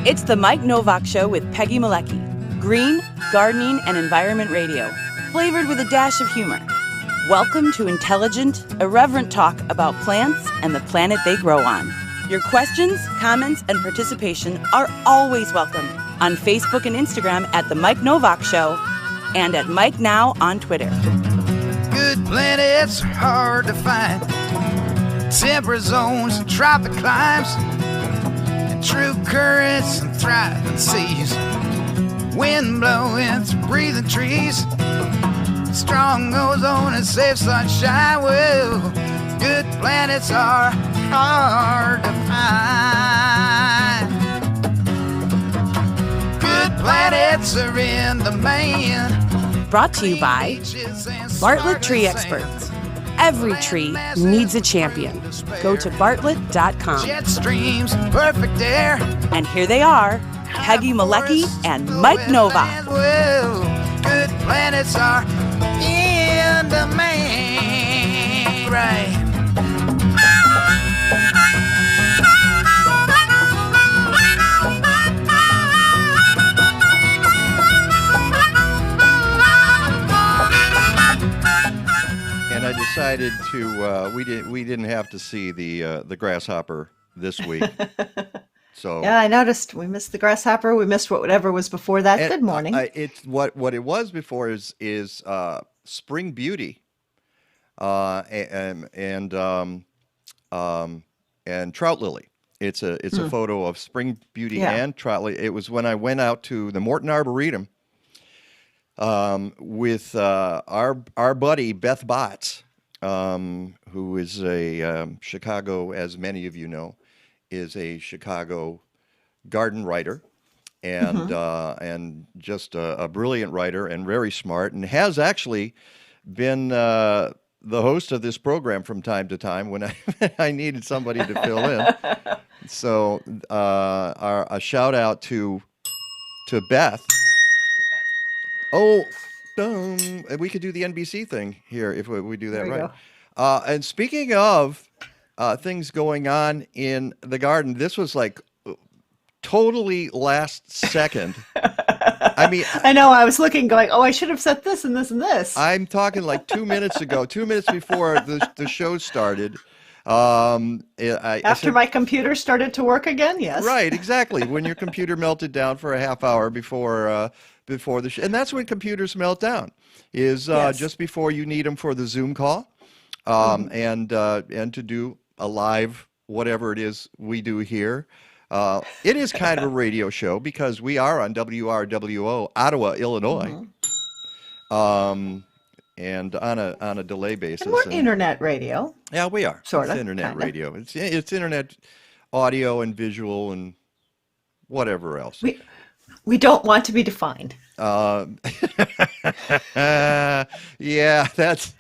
It's the Mike Nowak Show with Peggy Malecki. Green, gardening, and environment radio, flavored with a dash of humor. Welcome to intelligent, irreverent talk about plants and the planet they grow on. Your questions, comments, and participation are always welcome on Facebook and Instagram at The Mike Nowak Show and at Mike Now on Twitter. Good planets are hard to find. Temperate zones and tropic climes. And true currents and thriving seas. Wind blowing through breathing trees. Strong ozone and safe sunshine. Well, good planets are hard to find. Good planets are in demand. Brought to you by Bartlett Tree Experts. Every tree needs a champion. Go to bartlett.com. Jet streams, perfect air. And here they are, Peggy Malecki and Mike Nowak. Well, good planets are in demand. Right. And I decided to we didn't have to see the grasshopper this week. So yeah, I noticed we missed the grasshopper. We missed whatever was before that. Good morning. It's what it was before is spring beauty, and trout lily. It's a photo of spring beauty and trout lily. It was when I went out to the Morton Arboretum with our buddy Beth Botts, who is a Chicago, as many of you know, is a Chicago garden writer and just a brilliant writer and very smart, and has actually been the host of this program from time to time when I needed somebody to fill in. So a shout out to Beth. Oh, we could do the NBC thing here if we do that right. And speaking of things going on in the garden, this was like totally last second. I mean, I know. I was looking, going, "Oh, I should have said this and this and this." I'm talking like 2 minutes ago, 2 minutes before the show started. After my computer started to work again, yes. Right, exactly. When your computer melted down for a half hour before the show, and that's when computers melt down, is just before you need them for the Zoom call, and to do a live whatever it is we do here. It is kind of a radio show because we are on WRWO, Ottawa, Illinois, and on a delay basis. And we're internet radio. Yeah, we are. Sort of. It's internet kinda. radio. It's internet audio and visual and whatever else. We don't want to be defined. Yeah, that's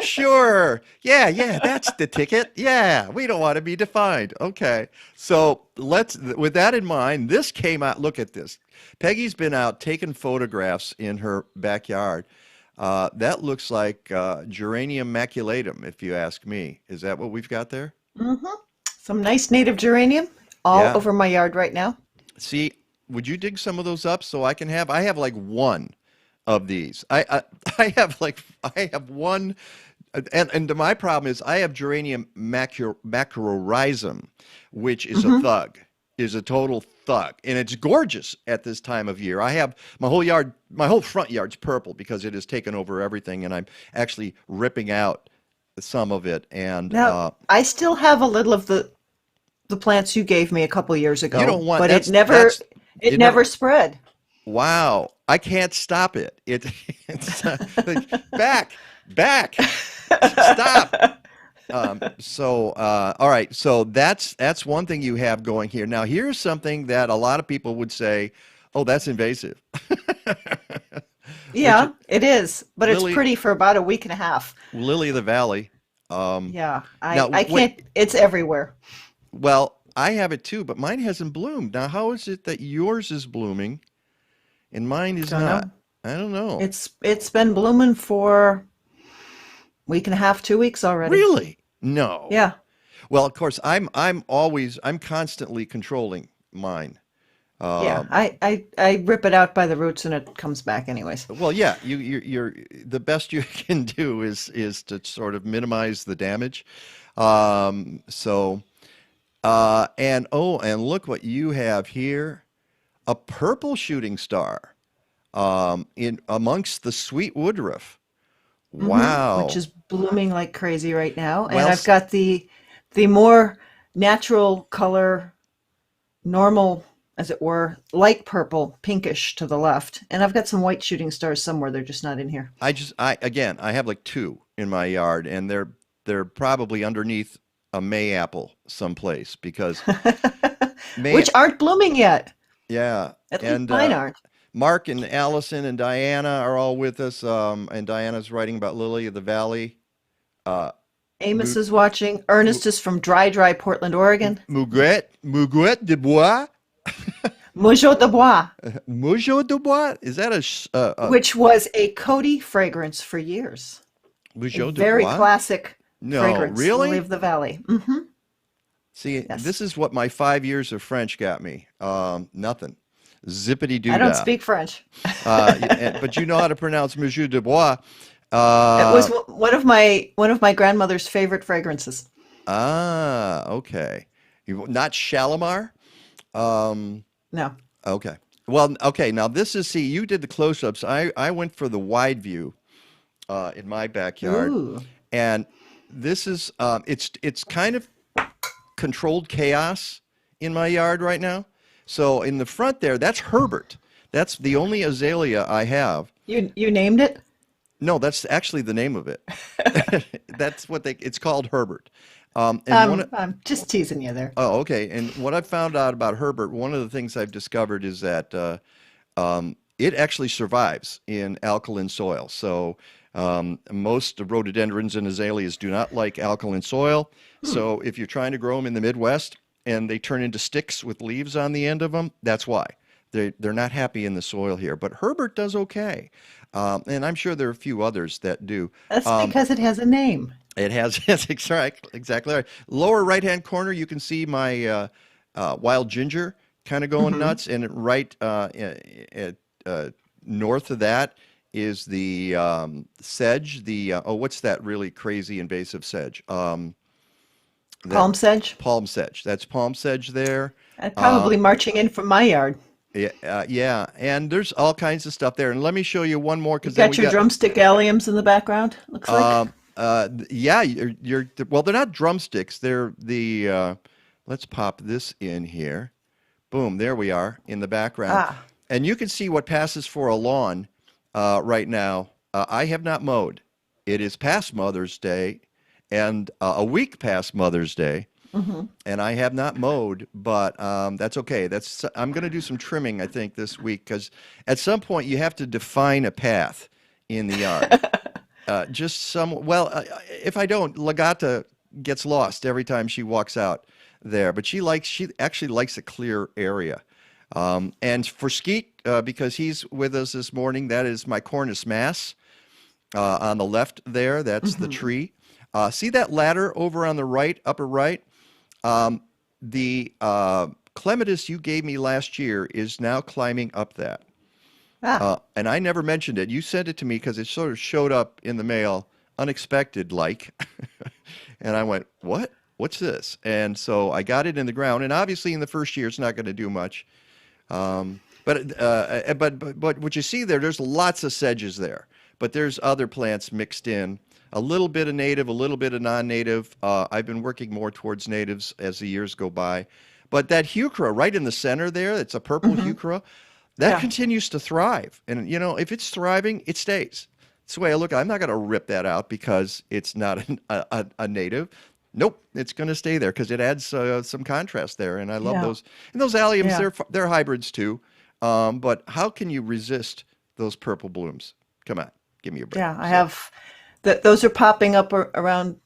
sure. Yeah, that's the ticket. Yeah, we don't want to be defined. Okay. So with that in mind, this came out, look at this. Peggy's been out taking photographs in her backyard. That looks like geranium maculatum, if you ask me. Is that what we've got there? Mm-hmm. Some nice native geranium all over my yard right now. See, would you dig some of those up so I can have? I have like one of these. I have one, and my problem is I have geranium macrorhizum, which is a thug, is a total thug, and it's gorgeous at this time of year. I have my whole front yard's purple because it has taken over everything, and I'm actually ripping out some of it. And now, I still have a little of the plants you gave me a couple years ago. You don't want, but it never spread. Wow, I can't stop it. It's back, stop. All right, so that's one thing you have going here. Now, here's something that a lot of people would say, "Oh, that's invasive." Yeah, it is, but it's pretty for about a week and a half. Lily of the Valley. Yeah, I can't. It's everywhere. Well, I have it too, but mine hasn't bloomed. Now, how is it that yours is blooming and mine is not? I don't know. It's been blooming for a week and a half, 2 weeks already. Really? No. Yeah. Well, of course, I'm constantly controlling mine. Yeah, I rip it out by the roots and it comes back anyways. Well, yeah, you're the best you can do is to sort of minimize the damage. So and oh, and look what you have here, a purple shooting star in amongst the sweet woodruff. Which Wow. is blooming like crazy right now. And Well, I've got the more natural color, normal, as it were, light purple, pinkish to the left. And I've got some white shooting stars somewhere. They're just not in here. I again, I have like two in my yard, and they're probably underneath a May apple someplace because May, Which aren't blooming yet. yeah, At least and mine aren't. Mark and Allison and Diana are all with us, and Diana's writing about Lily of the Valley. Uh, Amos is watching. Ernest is from dry Portland, Oregon. Muguet de Bois, Mougeot de Bois, Mujo de Bois. Is that a which was a Cody fragrance for years. A Mujo de very Bois? classic No, fragrance, Lily really? of the Valley. See, Yes. this is what my 5 years of French got me. Nothing. Zippity doo I don't dah. speak French. But you know how to pronounce Monsieur de Bois. It was Uh, one of my grandmother's favorite fragrances. okay. Not Shalimar? Um, No. okay. Well, okay. Now this is, see, you did the close-ups. I went for the wide view in my backyard, Ooh. and this is it's kind of controlled chaos in my yard right now. So in the front there, that's Herbert. That's the only azalea I have. You named it? No, that's actually the name of it. That's what it's called, Herbert. And I'm just teasing you there. oh, okay. And what I found out about Herbert, one of the things I've discovered is that it actually survives in alkaline soil. So most rhododendrons and azaleas do not like alkaline soil. So if you're trying to grow them in the Midwest and they turn into sticks with leaves on the end of them, that's why. They're not happy in the soil here. But Herbert does okay. And I'm sure there are a few others that do. That's because it has a name. It has, yes, exactly right. Lower right-hand corner, you can see my wild ginger kind of going nuts, and right north of that is the sedge. The what's that really crazy invasive sedge? Palm sedge. Palm sedge. That's palm sedge there. Probably marching in from my yard. Yeah, and there's all kinds of stuff there. And let me show you one more because You then got we your got. drumstick alliums in the background, looks like. Yeah, well, they're not drumsticks. They're the, let's pop this in here. Boom, there we are in the background. Ah. And you can see what passes for a lawn right now. I have not mowed. It is past Mother's Day and a week past Mother's Day. And I have not mowed, but that's okay. I'm going to do some trimming, I think, this week because at some point you have to define a path in the yard. If I don't, Legata gets lost every time she walks out there. But she actually likes a clear area. And for Skeet, because he's with us this morning, that is my Cornus mass on the left there. That's the tree. See that ladder over on the right, upper right? The clematis you gave me last year is now climbing up that. And I never mentioned it. You sent it to me because it sort of showed up in the mail unexpected like. And I went, what? What's this? And so I got it in the ground. And obviously in the first year, it's not going to do much. But what you see there's lots of sedges there. But there's other plants mixed in. A little bit of native, a little bit of non-native. I've been working more towards natives as the years go by. But that heuchera right in the center there, it's a purple heuchera, that continues to thrive. And, if it's thriving, it stays. That's the way I look at it. I'm not going to rip that out because it's not a native. Nope, it's going to stay there because it adds some contrast there. And I love those. And those alliums, they're hybrids too. But how can you resist those purple blooms? Come on, give me a break. Yeah, I have. Those are popping up around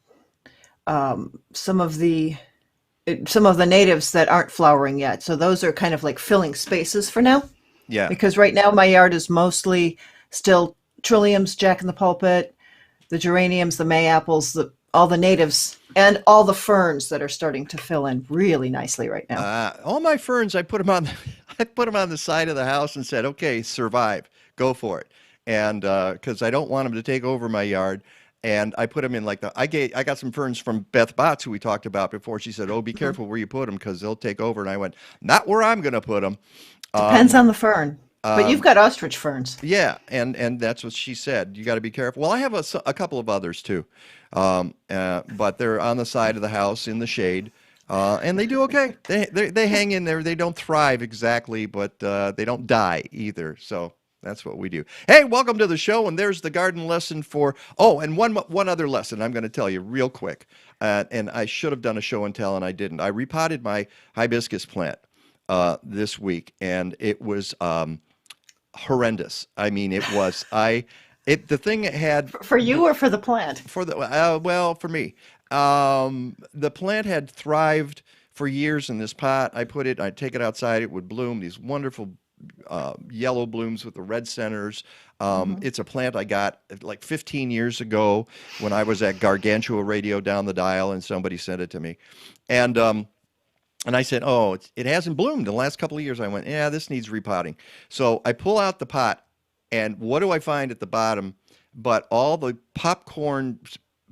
some of the natives that aren't flowering yet. So those are kind of like filling spaces for now. Yeah. Because right now my yard is mostly still trilliums, jack in the pulpit, the geraniums, the May-apples, all the natives, and all the ferns that are starting to fill in really nicely right now. All my ferns, I put them I put them on the side of the house and said, okay, survive, go for it. And because I don't want them to take over my yard. And I put them in I got some ferns from Beth Botts, who we talked about before. She said, oh, be careful where you put them because they'll take over. And I went, not where I'm going to put them. Depends on the fern. But you've got ostrich ferns. Yeah, and that's what she said. You got to be careful. Well, I have a couple of others too, but they're on the side of the house in the shade, and they do okay. They hang in there. They don't thrive exactly, but they don't die either. So that's what we do. Hey, welcome to the show, and there's the garden lesson for. Oh, and one other lesson I'm going to tell you real quick, and I should have done a show and tell, and I didn't. I repotted my hibiscus plant this week, and it was. Horrendous. I mean, it was. The thing had for you or for the plant. For the well, for me, the plant had thrived for years in this pot. I'd take it outside. It would bloom these wonderful yellow blooms with the red centers. It's a plant I got like 15 years ago when I was at Gargantua Radio down the dial, and somebody sent it to me, and I said, oh, it hasn't bloomed in the last couple of years. I went, yeah, this needs repotting. So I pull out the pot, and what do I find at the bottom but all the popcorn,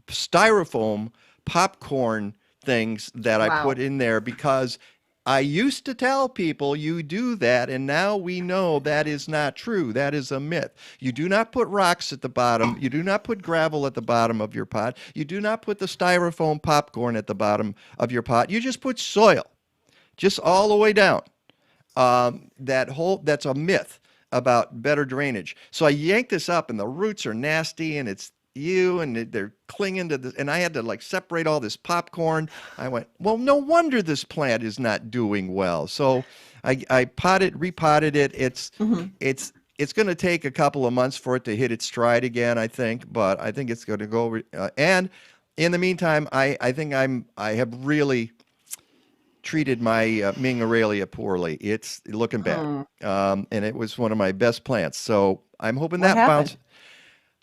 styrofoam popcorn things that I put in there because I used to tell people you do that, and now we know that is not true. That is a myth. You do not put rocks at the bottom. You do not put gravel at the bottom of your pot. You do not put the styrofoam popcorn at the bottom of your pot. You just put soil. Just all the way down. That's a myth about better drainage. So I yanked this up, and the roots are nasty, and they're clinging to this, and I had to separate all this popcorn. I went, well, no wonder this plant is not doing well. So I repotted it. It's going to take a couple of months for it to hit its stride again, I think, but I think it's going to go. And in the meantime, I think I have really treated my Ming Aurelia poorly. It's looking bad. And it was one of my best plants. So I'm hoping that bounces.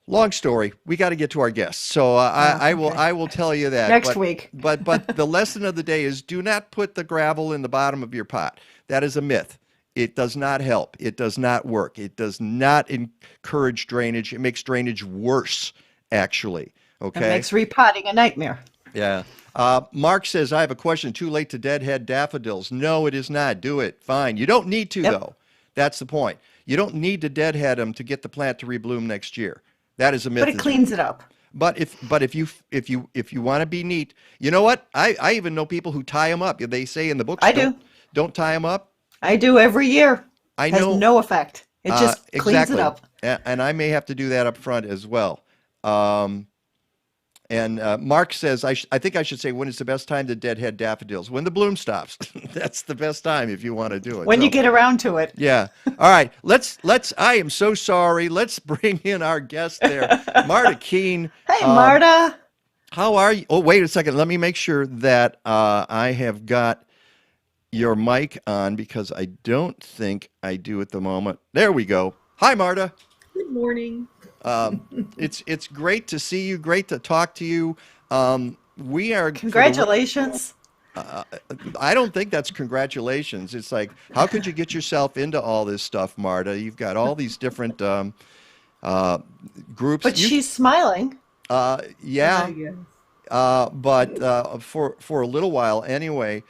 Long story. We got to get to our guests. So I will tell you that next week. but the lesson of the day is do not put the gravel in the bottom of your pot. That is a myth. It does not help. It does not work. It does not encourage drainage. It makes drainage worse, actually. Okay. It makes repotting a nightmare. Yeah. Mark says, I have a question. Too late to deadhead daffodils. No, it is not. Do it. Fine. You don't need to, though. That's the point. You don't need to deadhead them to get the plant to rebloom next year. That is a myth. But it cleans it up. But if you want to be neat, you know what? I even know people who tie them up. They say in the books, don't tie them up. I do every year. I know. Has no effect. It just cleans it up. And I may have to do that up front as well. And Mark says, I think I should say, when is the best time to deadhead daffodils? When the bloom stops. That's the best time if you want to do it. When you get around to it. Yeah. All right. I am so sorry. Let's bring in our guest there, Marta Keane. Hey, Marta. How are you? Oh, wait a second. Let me make sure that I have got your mic on because I don't think I do at the moment. There we go. Hi, Marta. Good morning. It's great to see you. Great to talk to you. We are. Congratulations. I don't think that's congratulations. It's like, how could you get yourself into all this stuff, Marta? You've got all these different groups. But she's smiling. Yeah. But for a little while anyway,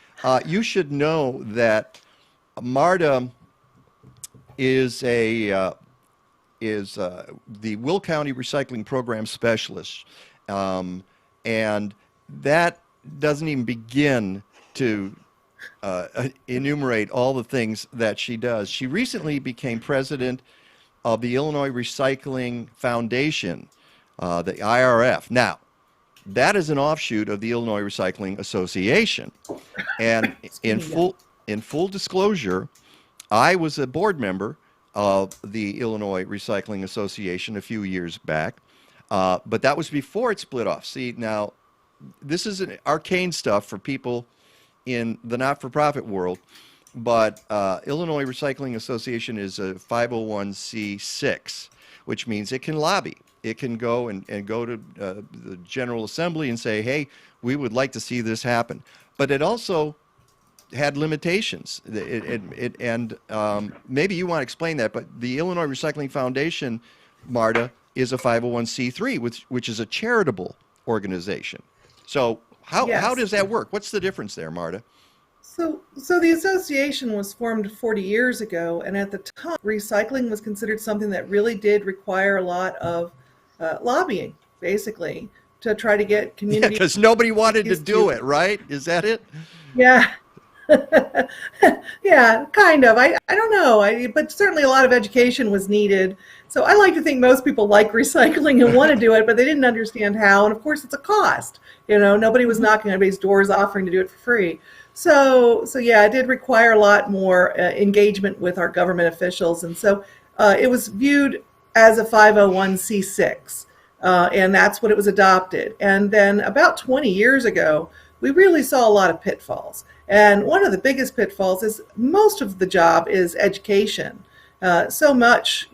you should know that Marta is the Will County Recycling Program Specialist. And that doesn't even begin to enumerate all the things that she does. She recently became president of the Illinois Recycling Foundation, the IRF. Now, that is an offshoot of the Illinois Recycling Association. And in full disclosure, I was a board member of the Illinois Recycling Association a few years back, but that was before it split off. See, now, this is an arcane stuff for people in the not-for-profit world, but Illinois Recycling Association is a 501c6, which means it can lobby. It can go and go to the General Assembly and say, hey, we would like to see this happen. But it also had limitations. Maybe you want to explain that, but the Illinois Recycling Foundation, Marta, is a 501c3, which is a charitable organization. So how Yes. does that work? What's the difference there, Marta? So the association was formed 40 years ago, and at the time, recycling was considered something that really did require a lot of lobbying, basically, to try to get Yeah, communities. because nobody wanted to used do it, right? Is that it? Yeah. Yeah, kind of. I don't know. But certainly a lot of education was needed. So I like to think most people like recycling and want to do it, but they didn't understand how. And of course, it's a cost. Nobody was knocking anybody's doors offering to do it for free. So yeah, it did require a lot more engagement with our government officials. And so it was viewed as a 501c6. And that's what it was adopted. And then about 20 years ago, we really saw a lot of pitfalls. And one of the biggest pitfalls is most of the job is education. So much,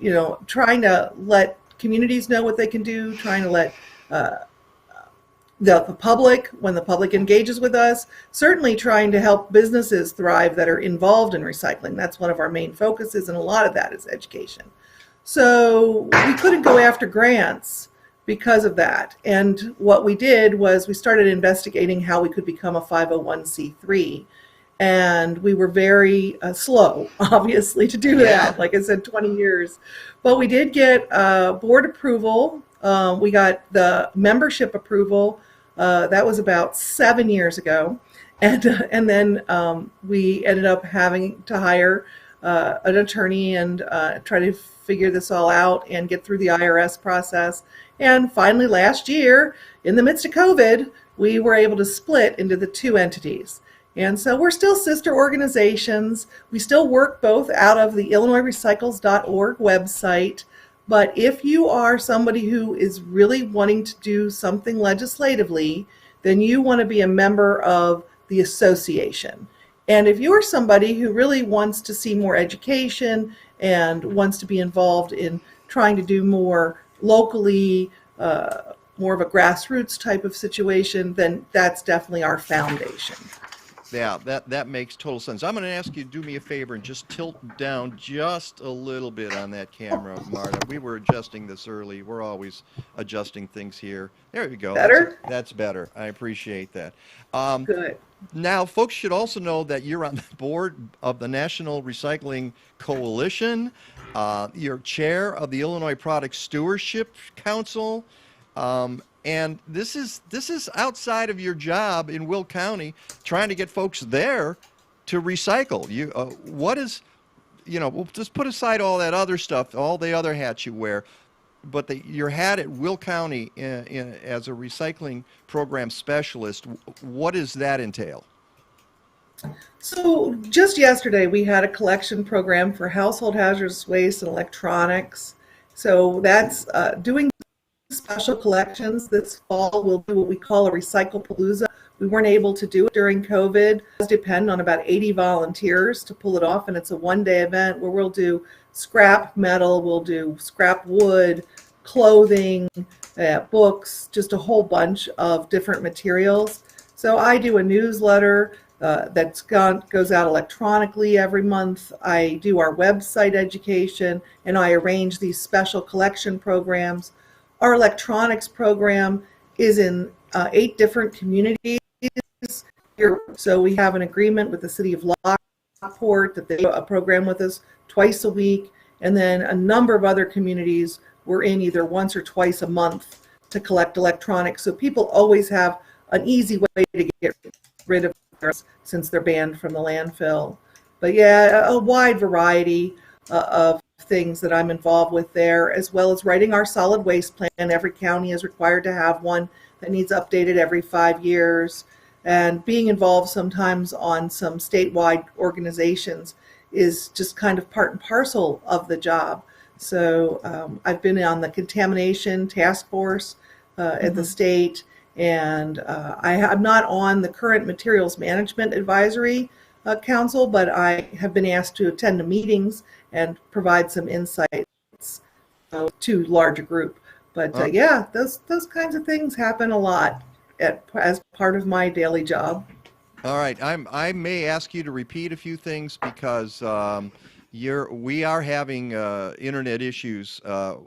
trying to let communities know what they can do, trying to let the public, when the public engages with us, certainly trying to help businesses thrive that are involved in recycling. That's one of our main focuses, and a lot of that is education. So we couldn't go after grants because of that. And what we did was we started investigating how we could become a 501c3. And we were very slow, obviously, to do that. Like I said, 20 years. But we did get board approval. We got the membership approval. That was about 7 years ago. And then we ended up having to hire an attorney and try to figure this all out and get through the IRS process. And finally, last year, in the midst of COVID, we were able to split into the two entities. And so we're still sister organizations. We still work both out of the IllinoisRecycles.org website. But if you are somebody who is really wanting to do something legislatively, then you want to be a member of the association. And if you're somebody who really wants to see more education and wants to be involved in trying to do more locally, more of a grassroots type of situation, then that's definitely our foundation. Yeah, that makes total sense. I'm going to ask you to do me a favor and just tilt down just a little bit on that camera, Marta. We were adjusting this early. We're always adjusting things here. There you go. Better? That's better. I appreciate that. Good. Now, folks should also know that you're on the board of the National Recycling Coalition. You're chair of the Illinois Product Stewardship Council. And this is outside of your job in Will County, trying to get folks there to recycle. We'll just put aside all that other stuff, all the other hats you wear, but your hat at Will County as a recycling program specialist, what does that entail? So just yesterday, we had a collection program for household hazardous waste and electronics. So that's doing special collections. This fall, we'll do what we call a Recycle-Palooza. We weren't able to do it during COVID. It does depend on about 80 volunteers to pull it off, and it's a one-day event where we'll do scrap metal, we'll do scrap wood, clothing, books, just a whole bunch of different materials. So I do a newsletter that goes out electronically every month. I do our website education, and I arrange these special collection programs. Our electronics program is in 8 different communities. So we have an agreement with the city of Lockport that they do a program with us twice a week. And then a number of other communities we're in either once or twice a month to collect electronics. So people always have an easy way to get rid of theirs since they're banned from the landfill. But yeah, a wide variety of things that I'm involved with there, as well as writing our solid waste plan. Every county is required to have one that needs updated every 5 years. And being involved sometimes on some statewide organizations is just kind of part and parcel of the job. So I've been on the Contamination task force at the state, and I'm not on the current Materials Management Advisory Council, but I have been asked to attend the meetings and provide some insights to larger group. But yeah, those kinds of things happen a lot as part of my daily job. All right, I may ask you to repeat a few things because we are having internet issues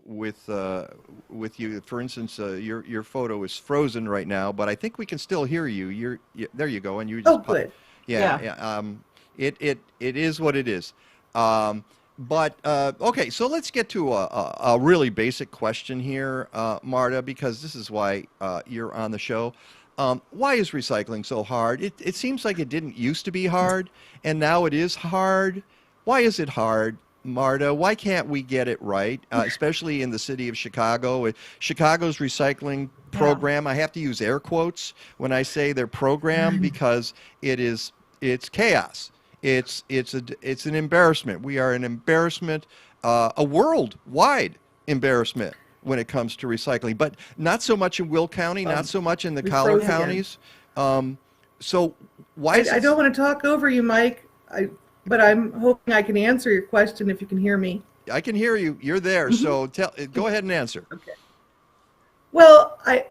with you. For instance, your photo is frozen right now, but I think we can still hear you. There you go, and you Oh, just good. yeah, Yeah. yeah. It is what it is. But okay, so let's get to a really basic question here, Marta, because this is why you're on the show. Why is recycling so hard? It seems like it didn't used to be hard, and now it is hard. Why is it hard, Marta? Why can't we get it right, especially in the city of Chicago? Chicago's recycling Yeah. program, I have to use air quotes when I say their program because it's chaos. It's an embarrassment. We are an embarrassment, a worldwide embarrassment when it comes to recycling, but not so much in Will County, not so much in the We collar froze again. counties. So why is I it? don't want to talk over you, Mike, but I'm hoping I can answer your question if you can hear me. I can hear you. You're there. So go ahead and answer. Okay. Well, I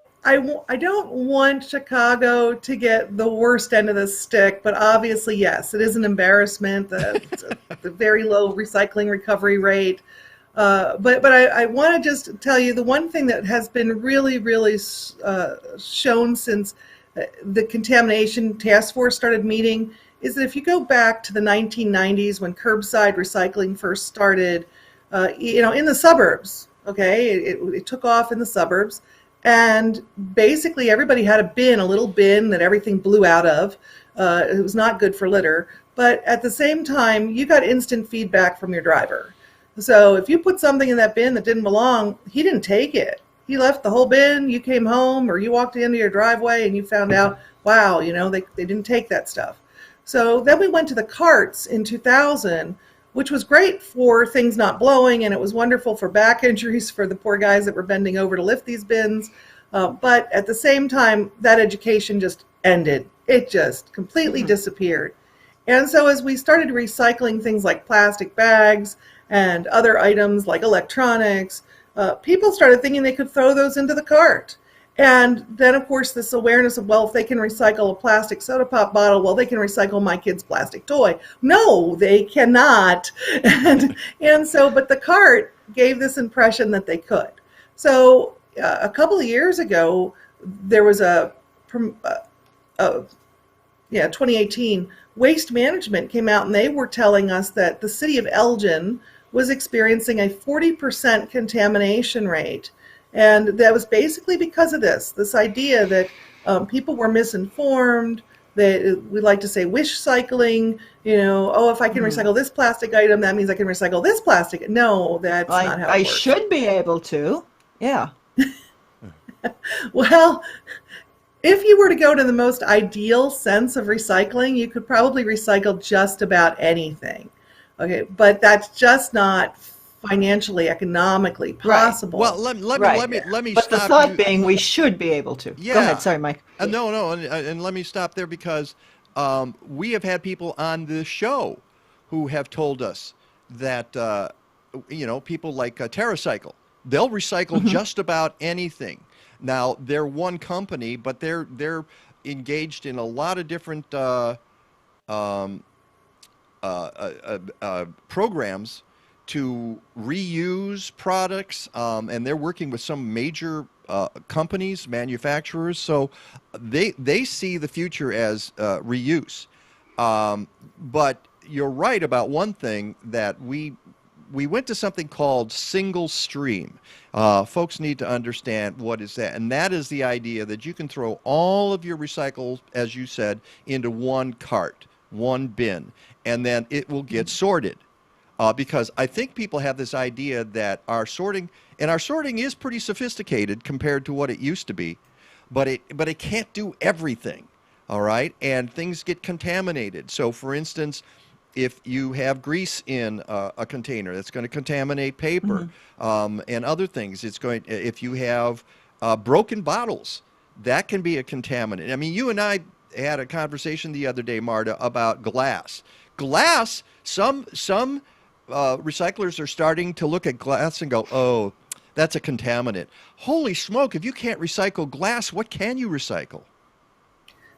don't want Chicago to get the worst end of the stick, but obviously, yes, it is an embarrassment. The very low recycling recovery rate. But I want to just tell you the one thing that has been really shown since the contamination task force started meeting is that if you go back to the 1990s when curbside recycling first started, in the suburbs, okay, it took off in the suburbs. And basically everybody had a little bin that everything blew out of. It was not good for litter. But at the same time, you got instant feedback from your driver. So if you put something in that bin that didn't belong, he didn't take it. He left the whole bin, you came home or you walked into your driveway and you found out, wow, they didn't take that stuff. So then we went to the carts in 2000, which was great for things not blowing, and it was wonderful for back injuries for the poor guys that were bending over to lift these bins. But at the same time, that education just ended. It just completely disappeared. And so as we started recycling things like plastic bags and other items like electronics, people started thinking they could throw those into the cart. And then, of course, this awareness of, well, if they can recycle a plastic soda pop bottle, well, they can recycle my kid's plastic toy. No, they cannot. But the cart gave this impression that they could. So a couple of years ago, there was 2018, Waste Management came out and they were telling us that the city of Elgin was experiencing a 40% contamination rate. And that was basically because of this idea that people were misinformed. We like to say wish cycling, if I can recycle this plastic item, that means I can recycle this plastic. No, that's not how it I works. should be able to. Yeah. Well, if you were to go to the most ideal sense of recycling, you could probably recycle just about anything. Okay, but that's just not financially, economically possible. Well, let me But stop the thought you. being we should be able to. Yeah. Go ahead. Sorry, Mike. No, and let me stop there because we have had people on this show who have told us that people like TerraCycle, they'll recycle just about anything. Now they're one company, but they're engaged in a lot of different programs to reuse products, and they're working with some major companies, manufacturers. So they see the future as reuse. But you're right about one thing, that we went to something called Singlestream. Folks need to understand what is that, and that is the idea that you can throw all of your recycles, as you said, into one cart, one bin, and then it will get sorted. Because I think people have this idea that our sorting is pretty sophisticated compared to what it used to be, but it can't do everything, all right? And things get contaminated. So, for instance, if you have grease in a container, that's going to contaminate paper, and other things. If you have broken bottles, that can be a contaminant. I mean, you and I had a conversation the other day, Marta, about glass. Glass, some recyclers are starting to look at glass and go, oh, that's a contaminant. Holy smoke, if you can't recycle glass, what can you recycle?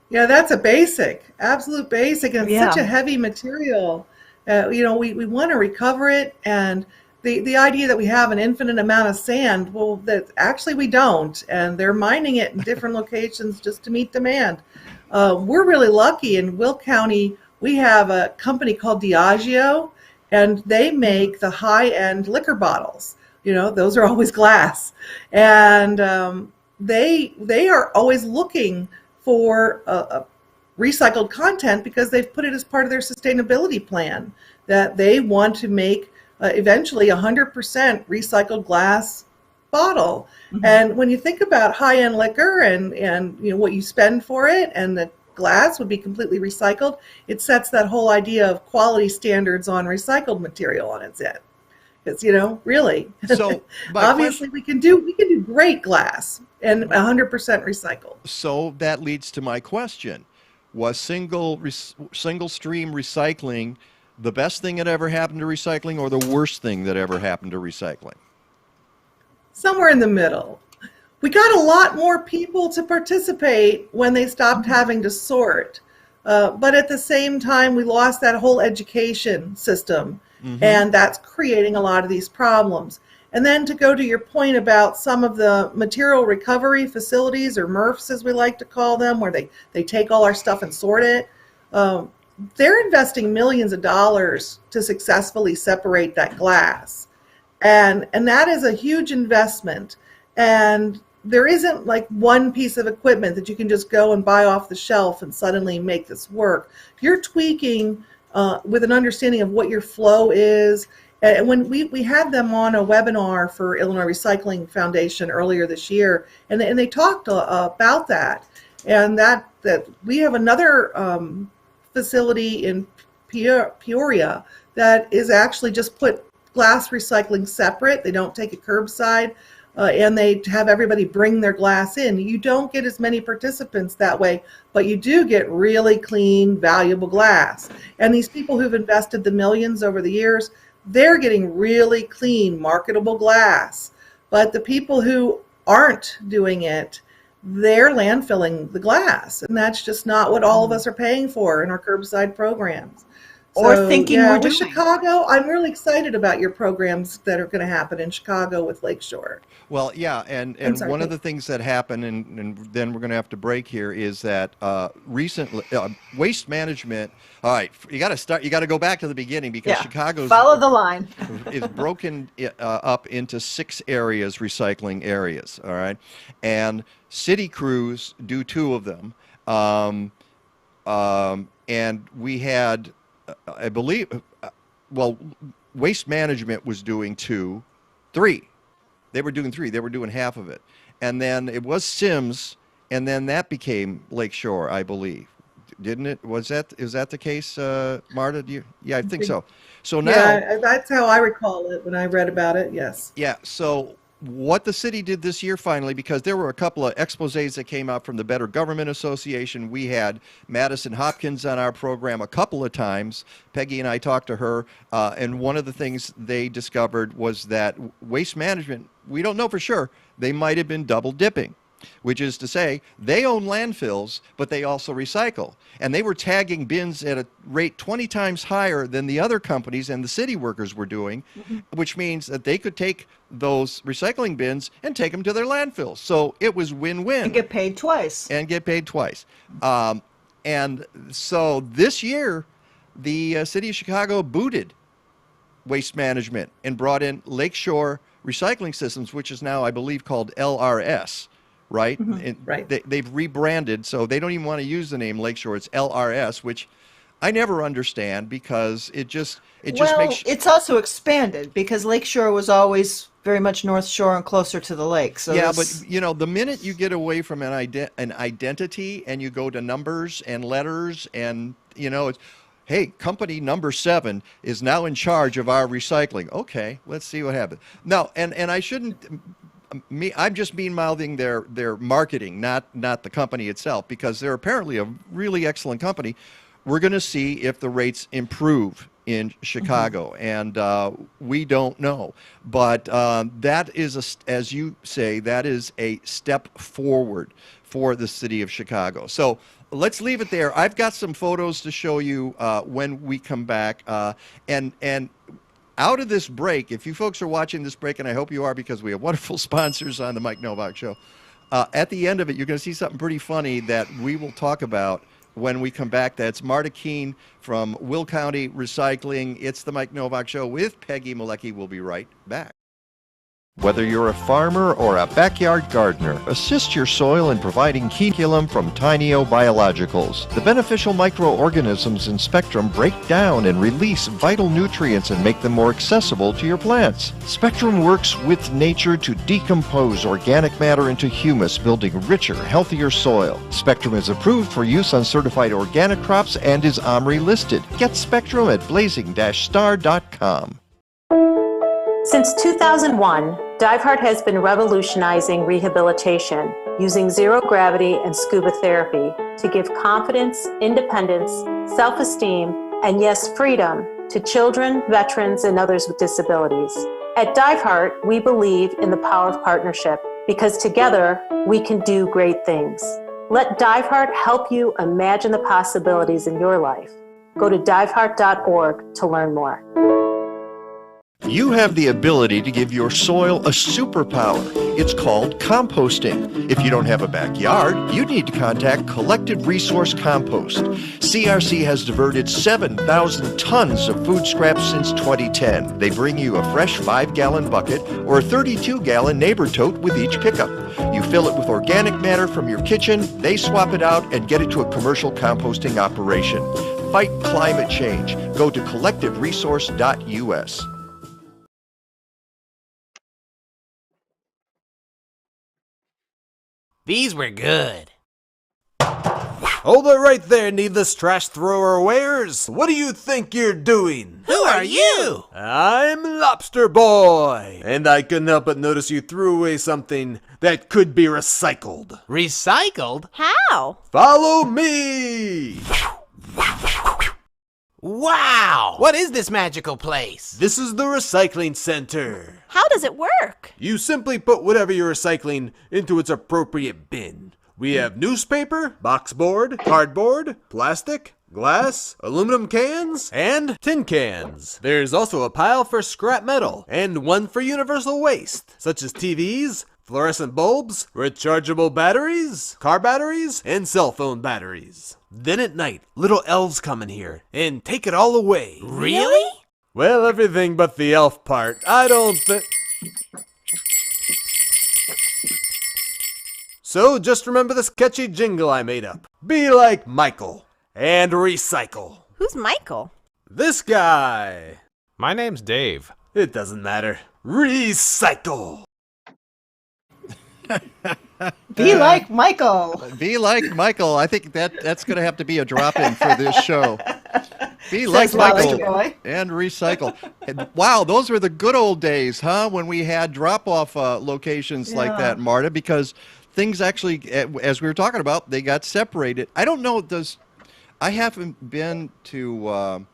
Yeah, that's a basic, absolute basic, and it's Yeah. such a heavy material. We want to recover it, and the idea that we have an infinite amount of sand, well, that actually we don't, and they're mining it in different locations just to meet demand. We're really lucky in Will County. We have a company called Diageo, and they make the high-end liquor bottles. Those are always glass, and they are always looking for recycled content because they've put it as part of their sustainability plan that they want to make eventually 100% recycled glass bottle. Mm-hmm. And when you think about high-end liquor and what you spend for it, and the glass would be completely recycled, it sets that whole idea of quality standards on recycled material on its head. Because really, So obviously we can do great glass and 100% recycled. So that leads to my question. Was single stream recycling the best thing that ever happened to recycling or the worst thing that ever happened to recycling? Somewhere in the middle. We got a lot more people to participate when they stopped having to sort. But at the same time, we lost that whole education system. Mm-hmm. And that's creating a lot of these problems. And then to go to your point about some of the material recovery facilities, or MRFs as we like to call them, where they take all our stuff and sort it, they're investing millions of dollars to successfully separate that glass. And that is a huge investment. And there isn't like one piece of equipment that you can just go and buy off the shelf and suddenly make this work. You're tweaking with an understanding of what your flow is. And when we had them on a webinar for Illinois Recycling Foundation earlier this year, and they talked about that, and that we have another facility in Peoria that is actually just put glass recycling separate. They don't take it curbside. And they have everybody bring their glass in. You don't get as many participants that way, but you do get really clean, valuable glass. And these people who've invested the millions over the years, they're getting really clean, marketable glass. But the people who aren't doing it, they're landfilling the glass. And that's just not what all of us are paying for in our curbside programs. Or thinking we're doing. Chicago, I'm really excited about your programs that are going to happen in Chicago with Lakeshore. Well, yeah, and one of the things that happened, and then we're going to have to break here, is that recently waste management. All right, you got to go back to the beginning, because Chicago's follow the line is broken up into 6 areas, recycling areas. All right, and city crews do 2 of them, and we had, I believe, waste management was doing 3. They were doing 3. They were doing half of it. And then it was Sims, and then that became Lakeshore, I believe. Didn't it? Is that the case, Marta? I think so. So now... Yeah, that's how I recall it when I read about it, yes. Yeah, so what the city did this year finally, because there were a couple of exposés that came out from the Better Government Association. We had Madison Hopkins on our program a couple of times. Peggy and I talked to her, and one of the things they discovered was that waste management, we don't know for sure, they might have been double dipping. Which is to say, they own landfills, but they also recycle. And they were tagging bins at a rate 20 times higher than the other companies and the city workers were doing, which means that they could take those recycling bins and take them to their landfills. So it was win-win. and get paid twice. And so this year, the city of Chicago booted waste management and brought in Lakeshore Recycling Systems, which is now, I believe, called LRS. Right? Right. They've rebranded, so they don't even want to use the name Lakeshore. It's LRS, which I never understand, because it just makes... It's also expanded, because Lakeshore was always very much North Shore and closer to the lake. So yeah, but the minute you get away from an identity and you go to numbers and letters, and it's, hey, company number 7 is now in charge of our recycling. Okay, let's see what happens. No, and I shouldn't... I'm just mean-mouthing their marketing, not the company itself, because they're apparently a really excellent company. We're going to see if the rates improve in Chicago, and we don't know. But that is, as you say, that is a step forward for the city of Chicago. So let's leave it there. I've got some photos to show you when we come back. And out of this break, if you folks are watching this break, and I hope you are because we have wonderful sponsors on the Mike Nowak Show, at the end of it, you're going to see something pretty funny that we will talk about when we come back. That's Marta Keane from Will County Recycling. It's the Mike Nowak Show with Peggy Malecki. We'll be right back. Whether you're a farmer or a backyard gardener, assist your soil in providing Keane from Tainio Biologicals. The beneficial microorganisms in Spectrum break down and release vital nutrients and make them more accessible to your plants. Spectrum works with nature to decompose organic matter into humus, building richer, healthier soil. Spectrum is approved for use on certified organic crops and is OMRI listed. Get Spectrum at blazing-star.com. Since 2001, DiveHeart has been revolutionizing rehabilitation using zero gravity and scuba therapy to give confidence, independence, self-esteem, and yes, freedom to children, veterans, and others with disabilities. At DiveHeart, we believe in the power of partnership because together we can do great things. Let DiveHeart help you imagine the possibilities in your life. Go to diveheart.org to learn more. You have the ability to give your soil a superpower. It's called composting. If you don't have a backyard, you need to contact Collected Resource Compost. CRC has diverted 7,000 tons of food scraps since 2010. They bring you a fresh 5-gallon bucket or a 32-gallon neighbor tote with each pickup. You fill it with organic matter from your kitchen, they swap it out and get it to a commercial composting operation. Fight climate change. Go to collectiveresource.us. These were good. Hold it right there, needless trash thrower wares. What do you think you're doing? Who are you? I'm Lobster Boy, and I couldn't help but notice you threw away something that could be recycled. Recycled? How? Follow me! Wow! What is this magical place? This is the recycling center. How does it work? You simply put whatever you're recycling into its appropriate bin. We have newspaper, boxboard, cardboard, plastic, glass, aluminum cans, and tin cans. There's also a pile for scrap metal and one for universal waste, such as TVs, fluorescent bulbs, rechargeable batteries, car batteries, and cell phone batteries. Then at night, little elves come in here and take it all away. Really? Well, everything but the elf part. I don't think... So just remember this catchy jingle I made up. Be like Michael and recycle. Who's Michael? This guy. My name's Dave. It doesn't matter. Recycle. Be like Michael. Be like Michael. I think that's going to have to be a drop-in for this show. Be like Says Lobster Michael Boy. and recycle. And wow, those were the good old days, huh? When we had drop-off locations like that, Marta, because things actually, as we were talking about, they got separated. I don't know, I haven't been to,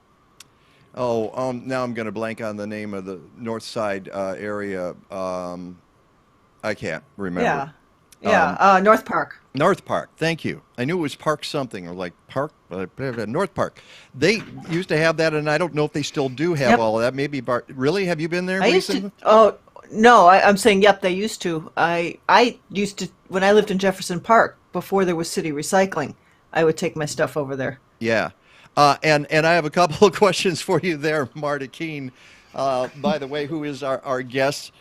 now I'm going to blank on the name of the North Side area. I can't remember. North Park. North Park, thank you. I knew it was Park something, or like Park, North Park. They used to have that, and I don't know if they still do have all of that. Maybe really? Have you been there recently? No, I'm saying, yep, they used to. I used to, when I lived in Jefferson Park, before there was city recycling, I would take my stuff over there. Yeah. And I have a couple of questions for you there, Marta Keane, by the way, who is our guest,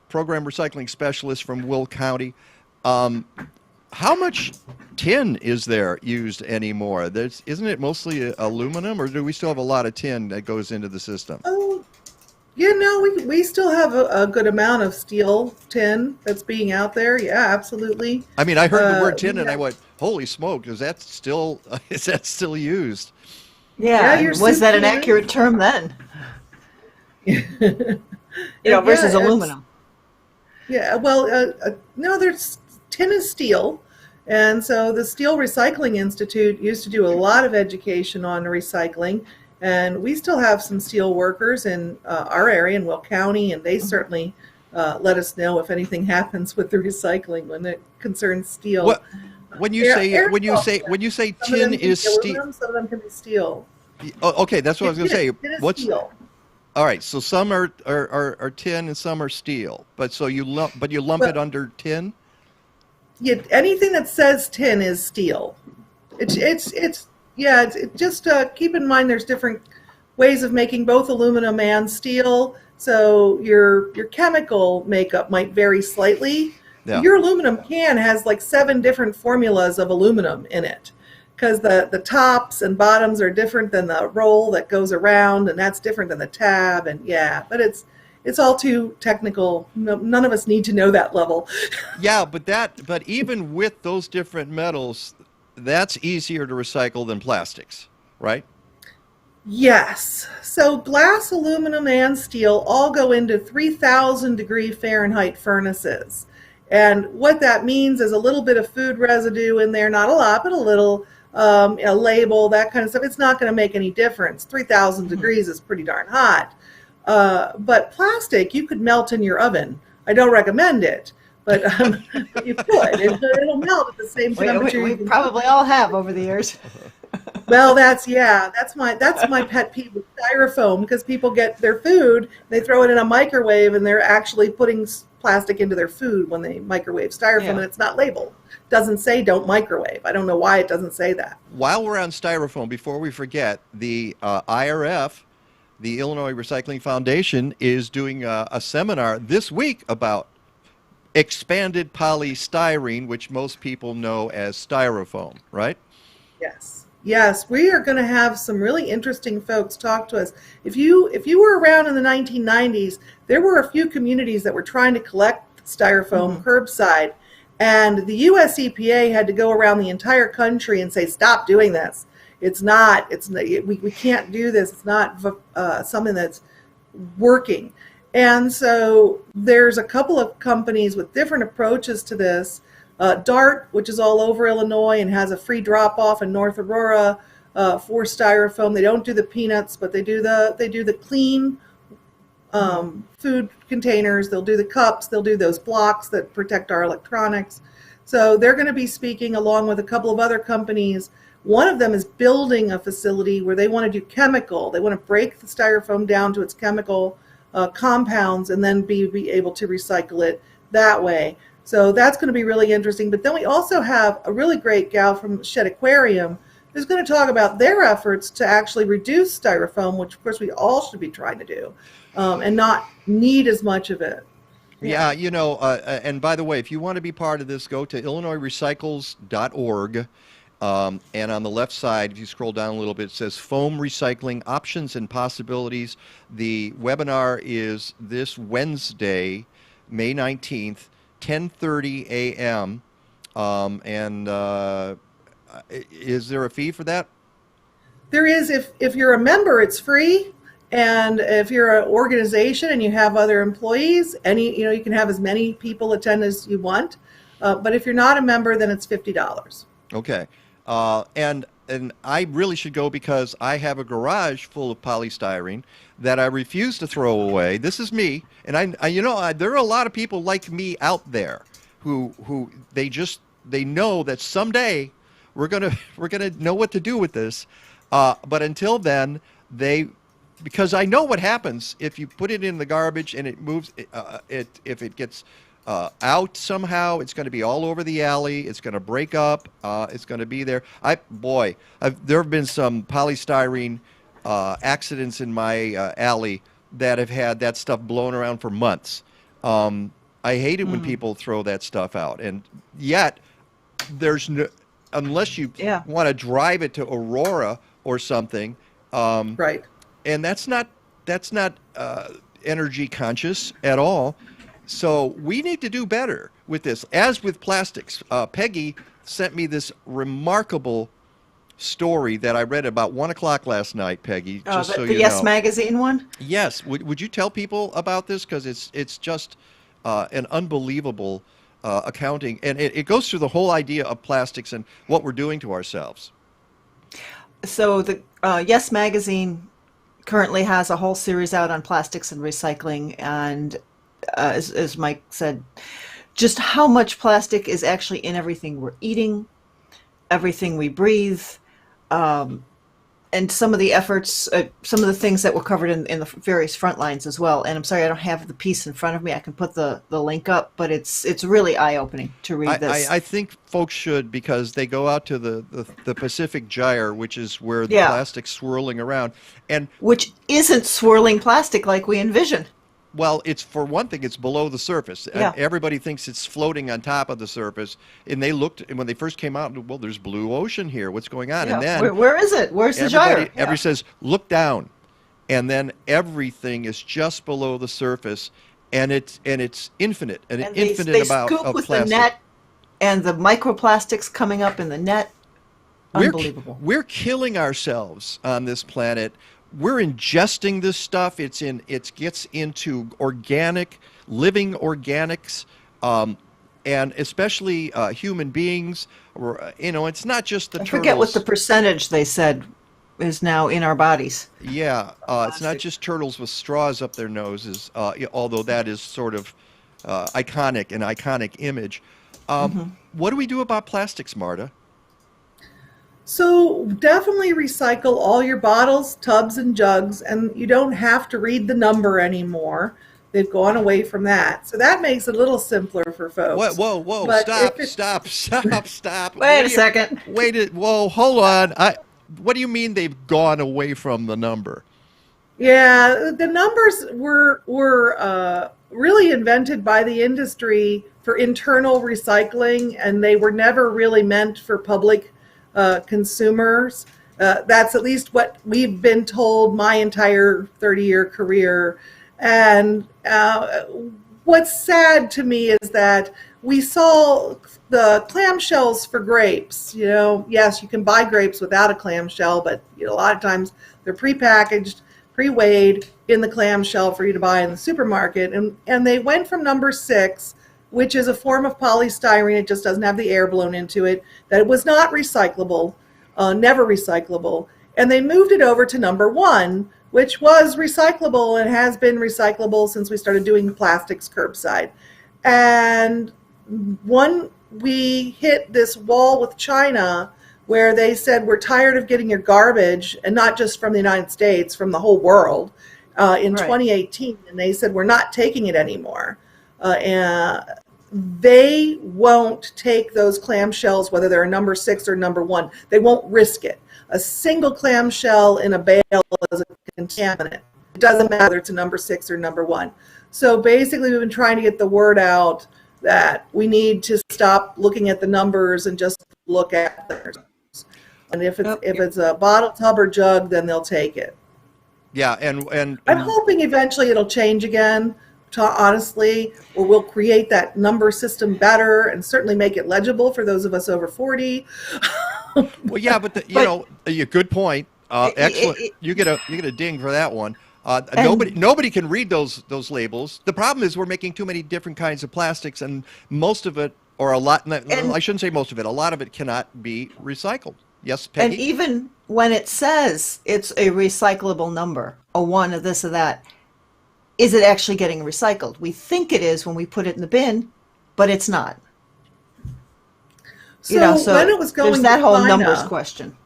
program recycling specialist from Will County. How much tin is there used anymore? Isn't it mostly aluminum, or do we still have a lot of tin that goes into the system? Oh, we still have a good amount of steel tin that's being out there. Yeah, absolutely. I mean, I heard the word tin and I went, holy smoke, is that still used? Yeah, was that an accurate term then? Versus aluminum. Yeah, well, no, there's tin is steel. And so the Steel Recycling Institute used to do a lot of education on recycling. And we still have some steel workers in our area in Will County, and they certainly let us know if anything happens with the recycling when it concerns steel. What when you say Some of them tin can is be steel? aluminum, some of them can be steel. Oh, okay, that's what I was going to say. It is What's steel. all right? So some are tin and some are steel, but you lump But- it under tin. Yeah, anything that says tin is steel. It's just keep in mind there's different ways of making both aluminum and steel. So your chemical makeup might vary slightly. Yeah. Your aluminum can has like 7 different formulas of aluminum in it, because the tops and bottoms are different than the roll that goes around, and that's different than the tab. And but it's all too technical. None of us need to know that level. Yeah, but even with those different metals, that's easier to recycle than plastics, right? Yes. So glass, aluminum, and steel all go into 3,000 degree Fahrenheit furnaces. And what that means is a little bit of food residue in there, not a lot, but a little, a label, that kind of stuff. It's not going to make any difference. 3,000 degrees is pretty darn hot. But plastic, you could melt in your oven. I don't recommend it, but you could. It'll melt at the same temperature. We probably all have over the years. Well, that's my pet peeve with styrofoam, because people get their food, they throw it in a microwave, and they're actually putting plastic into their food when they microwave styrofoam, and it's not labeled. It doesn't say don't microwave. I don't know why it doesn't say that. While we're on styrofoam, before we forget, the IRF, the Illinois Recycling Foundation, is doing a seminar this week about expanded polystyrene, which most people know as styrofoam, right? Yes, we are going to have some really interesting folks talk to us. If you were around in the 1990s, there were a few communities that were trying to collect styrofoam curbside, and the US EPA had to go around the entire country and say, stop doing this. We can't do this. It's not something that's working. And so there's a couple of companies with different approaches to this. DART, which is all over Illinois and has a free drop-off in North Aurora for styrofoam. They don't do the peanuts, but they do the clean food containers. They'll do the cups. They'll do those blocks that protect our electronics. So they're going to be speaking along with a couple of other companies. One of them is building a facility where they want to do chemical. They want to break the styrofoam down to its chemical compounds and then be able to recycle it that way. So that's going to be really interesting. But then we also have a really great gal from Shed Aquarium who's going to talk about their efforts to actually reduce styrofoam, which of course we all should be trying to do, and not need as much of it. Yeah, and by the way, if you want to be part of this, go to illinoisrecycles.org. And on the left side, if you scroll down a little bit, it says Foam Recycling Options and Possibilities. The webinar is this Wednesday, May 19th, 10:30 a.m. Is there a fee for that? There is. If you're a member, it's free. And if you're an organization and you have other employees, you can have as many people attend as you want. But if you're not a member, then it's $50. Okay. And I really should go because I have a garage full of polystyrene that I refuse to throw away. This is me, and there are a lot of people like me out there who they know that someday we're gonna know what to do with this. But until then, because I know what happens if you put it in the garbage and it moves. If it gets out somehow, it's going to be all over the alley. It's going to break up. It's going to be there. There have been some polystyrene accidents in my alley that have had that stuff blown around for months. I hate it when people throw that stuff out, and yet there's no, unless you want to drive it to Aurora or something, Right. And that's not energy conscious at all. So we need to do better with this. As with plastics, Peggy sent me this remarkable story that I read about 1 o'clock last night, Peggy. Just so the you Yes know. Magazine one? Yes. Would you tell people about this? Because it's just an unbelievable accounting. And it goes through the whole idea of plastics and what we're doing to ourselves. So the Yes Magazine currently has a whole series out on plastics and recycling, and as Mike said, just how much plastic is actually in everything we're eating, everything we breathe, and some of the efforts, some of the things that were covered in the various front lines as well. And I'm sorry, I don't have the piece in front of me. I can put the link up, but it's really eye-opening to read this. I think folks should, because they go out to the Pacific Gyre, which is where the plastic's swirling around. And which isn't swirling plastic like we envision. Well, it's, for one thing, it's below the surface. Yeah. Everybody thinks it's floating on top of the surface. And they looked, and when they first came out, well, there's blue ocean here. What's going on? Yeah. And then Where is it? Where's the gyre? Everybody says, look down. And then everything is just below the surface, and it's infinite, and an infinite amount scoop of with plastic. the net, and the microplastics coming up in the net. Unbelievable. We're killing ourselves on this planet. We're ingesting this stuff. It gets into living organics, and especially human beings. It's not just the turtles. I forget what the percentage they said is now in our bodies. Yeah, it's not just turtles with straws up their noses, although that is sort of an iconic image. What do we do about plastics, Marta? So definitely recycle all your bottles, tubs, and jugs, and you don't have to read the number anymore. They've gone away from that. So that makes it a little simpler for folks. Whoa, But stop. Wait a second. Whoa, hold on. What do you mean they've gone away from the number? Yeah, the numbers were really invented by the industry for internal recycling, and they were never really meant for public consumers. That's at least what we've been told my entire 30-year career. And what's sad to me is that we saw the clamshells for grapes. Yes, you can buy grapes without a clamshell, but a lot of times they're prepackaged, pre-weighed in the clamshell for you to buy in the supermarket. And they went from number 6, which is a form of polystyrene. It just doesn't have the air blown into it, that it was not recyclable, never recyclable. And they moved it over to number 1, which was recyclable and has been recyclable since we started doing plastics curbside. And we hit this wall with China, where they said, we're tired of getting your garbage, and not just from the United States, from the whole world, in 2018. And they said, we're not taking it anymore. And they won't take those clamshells, whether they're a number 6 or number 1. They won't risk it. A single clamshell in a bale is a contaminant. It doesn't matter whether it's a number 6 or number 1. So basically, we've been trying to get the word out that we need to stop looking at the numbers and just look at theirs. And if it's a bottle, tub, or jug, then they'll take it. Yeah, and I'm hoping eventually it'll change again, honestly, or we'll create that number system better and certainly make it legible for those of us over 40. Well, yeah, but a good point. Excellent. You get a ding for that one. Nobody can read those labels. The problem is we're making too many different kinds of plastics, and most of it, or a lot, I shouldn't say most of it, a lot of it cannot be recycled. Yes, Peggy? And even when it says it's a recyclable number, a 1, or this or that, is it actually getting recycled? We think it is when we put it in the bin, but it's not. So when it was going there's that to whole China, numbers question.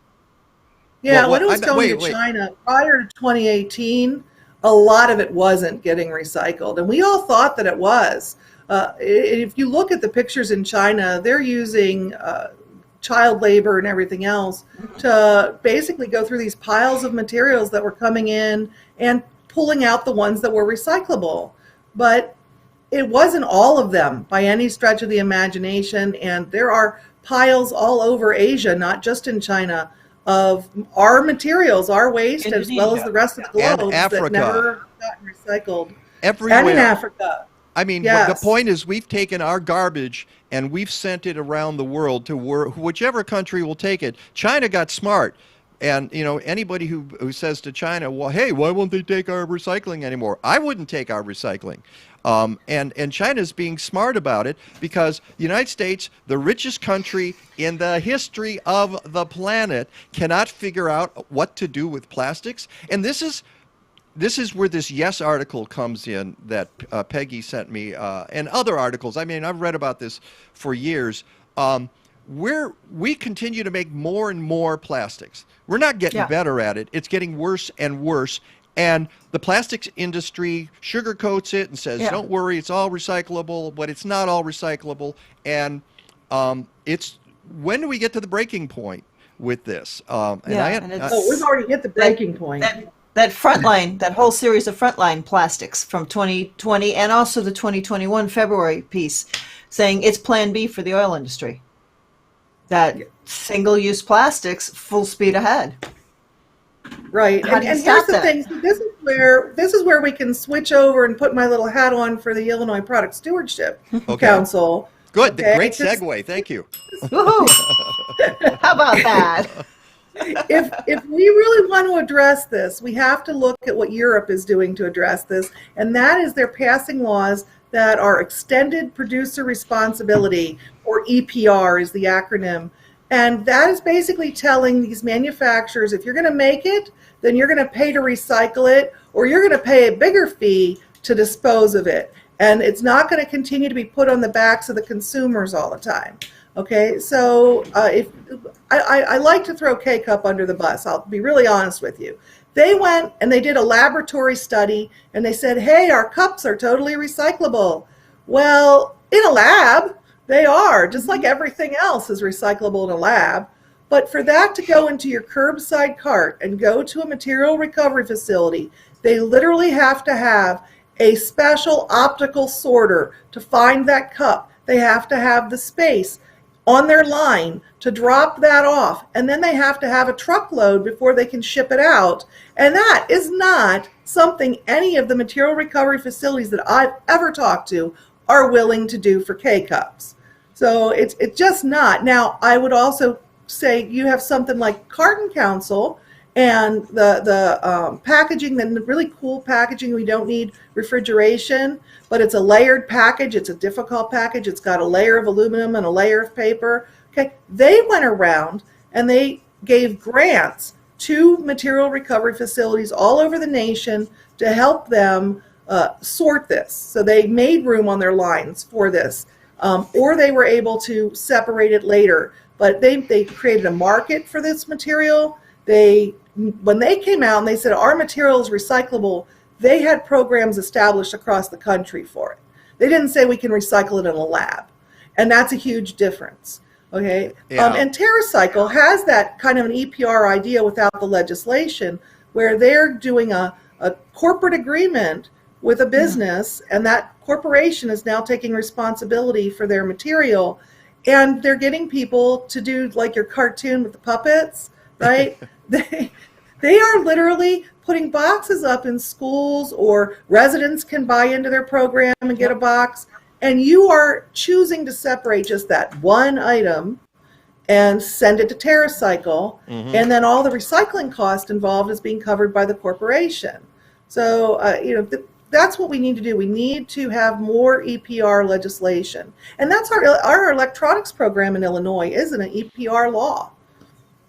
Yeah, when it was going to China prior to 2018, a lot of it wasn't getting recycled. And we all thought that it was. If you look at the pictures in China, they're using child labor and everything else to basically go through these piles of materials that were coming in and pulling out the ones that were recyclable. But it wasn't all of them by any stretch of the imagination. And there are piles all over Asia, not just in China, of our materials, our waste, as well as the rest of the globe that never gotten recycled. Everywhere. And in Africa. I mean, the point is we've taken our garbage and we've sent it around the world to whichever country will take it. China got smart. And, anybody who says to China, well, hey, why won't they take our recycling anymore? I wouldn't take our recycling. And China's being smart about it because the United States, the richest country in the history of the planet, cannot figure out what to do with plastics. And this is this is where this Yes article comes in that Peggy sent me, and other articles. I mean, I've read about this for years. We continue to make more and more plastics. We're not getting better at it. It's getting worse and worse. And the plastics industry sugarcoats it and says, don't worry, it's all recyclable, but it's not all recyclable. And it's when do we get to the breaking point with this? We've already hit the breaking point. That frontline, that whole series of frontline plastics from 2020 and also the 2021 February piece saying it's plan B for the oil industry. That single-use plastics, full speed ahead. Right. And here's the thing. So this is where we can switch over and put my little hat on for the Illinois Product Stewardship Council. Good. Okay? Great segue. Thank you. How about that? If we really want to address this, we have to look at what Europe is doing to address this, and that is they're passing laws that are extended producer responsibility, or EPR is the acronym. And that is basically telling these manufacturers, if you're going to make it, then you're going to pay to recycle it, or you're going to pay a bigger fee to dispose of it. And it's not going to continue to be put on the backs of the consumers all the time. Okay, so if I like to throw K-Cup under the bus, I'll be really honest with you. They went and they did a laboratory study and they said, hey, our cups are totally recyclable. Well, in a lab, they are, just like everything else is recyclable in a lab. But for that to go into your curbside cart and go to a material recovery facility, they literally have to have a special optical sorter to find that cup. They have to have the space on their line to drop that off, and then they have to have a truckload before they can ship it out. And that is not something any of the material recovery facilities that I've ever talked to are willing to do for K-Cups. So it's just not. Now, I would also say you have something like Carton Council and the packaging, the really cool packaging. We don't need refrigeration, but it's a layered package. It's a difficult package. It's got a layer of aluminum and a layer of paper. Okay, they went around and they gave grants to material recovery facilities all over the nation to help them sort this. So they made room on their lines for this, or they were able to separate it later. But they created a market for this material. When they came out and they said our material is recyclable, they had programs established across the country for it. They didn't say we can recycle it in a lab, and that's a huge difference. Okay, and TerraCycle has that kind of an EPR idea without the legislation, where they're doing a corporate agreement with a business, and that corporation is now taking responsibility for their material, and they're getting people to do like your cartoon with the puppets, right? They are literally putting boxes up in schools, or residents can buy into their program and get a box, and you are choosing to separate just that one item and send it to TerraCycle, and then all the recycling cost involved is being covered by the corporation. So, that's what we need to do. We need to have more EPR legislation. And that's our electronics program in Illinois isn't an EPR law.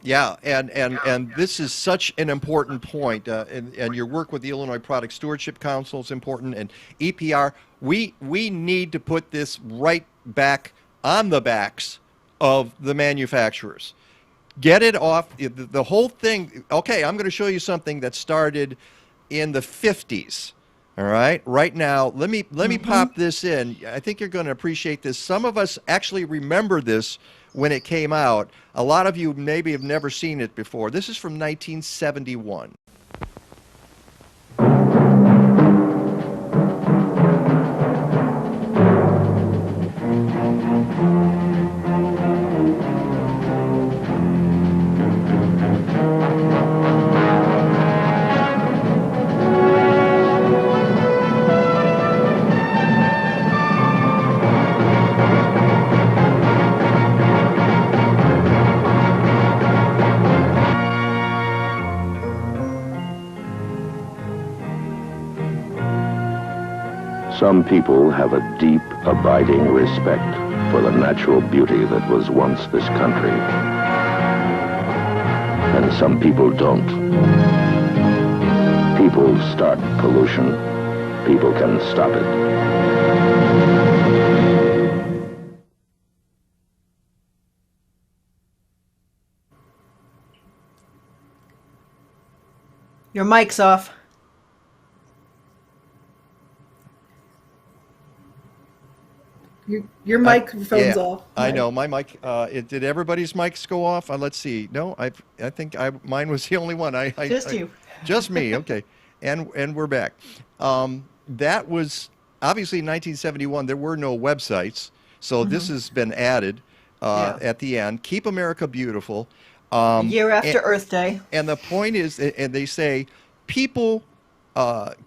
Yeah, and this is such an important point, and your work with the Illinois Product Stewardship Council is important, and EPR, we need to put this right back on the backs of the manufacturers. Get it off, the whole thing. Okay, I'm going to show you something that started in the 50s. All right, right now, let me pop this in. I think you're going to appreciate this. Some of us actually remember this when it came out. A lot of you maybe have never seen it before. This is from 1971. Some people have a deep, abiding respect for the natural beauty that was once this country. And some people don't. people start pollution, people can stop it. Your mic's off. Your microphone's off. I know my mic. Did everybody's mics go off? Let's see. No, I think mine was the only one. Just you. Just me. Okay, and we're back. That was obviously in 1971. There were no websites, so this has been added at the end. Keep America Beautiful. A year after Earth Day. And the point is, and they say, people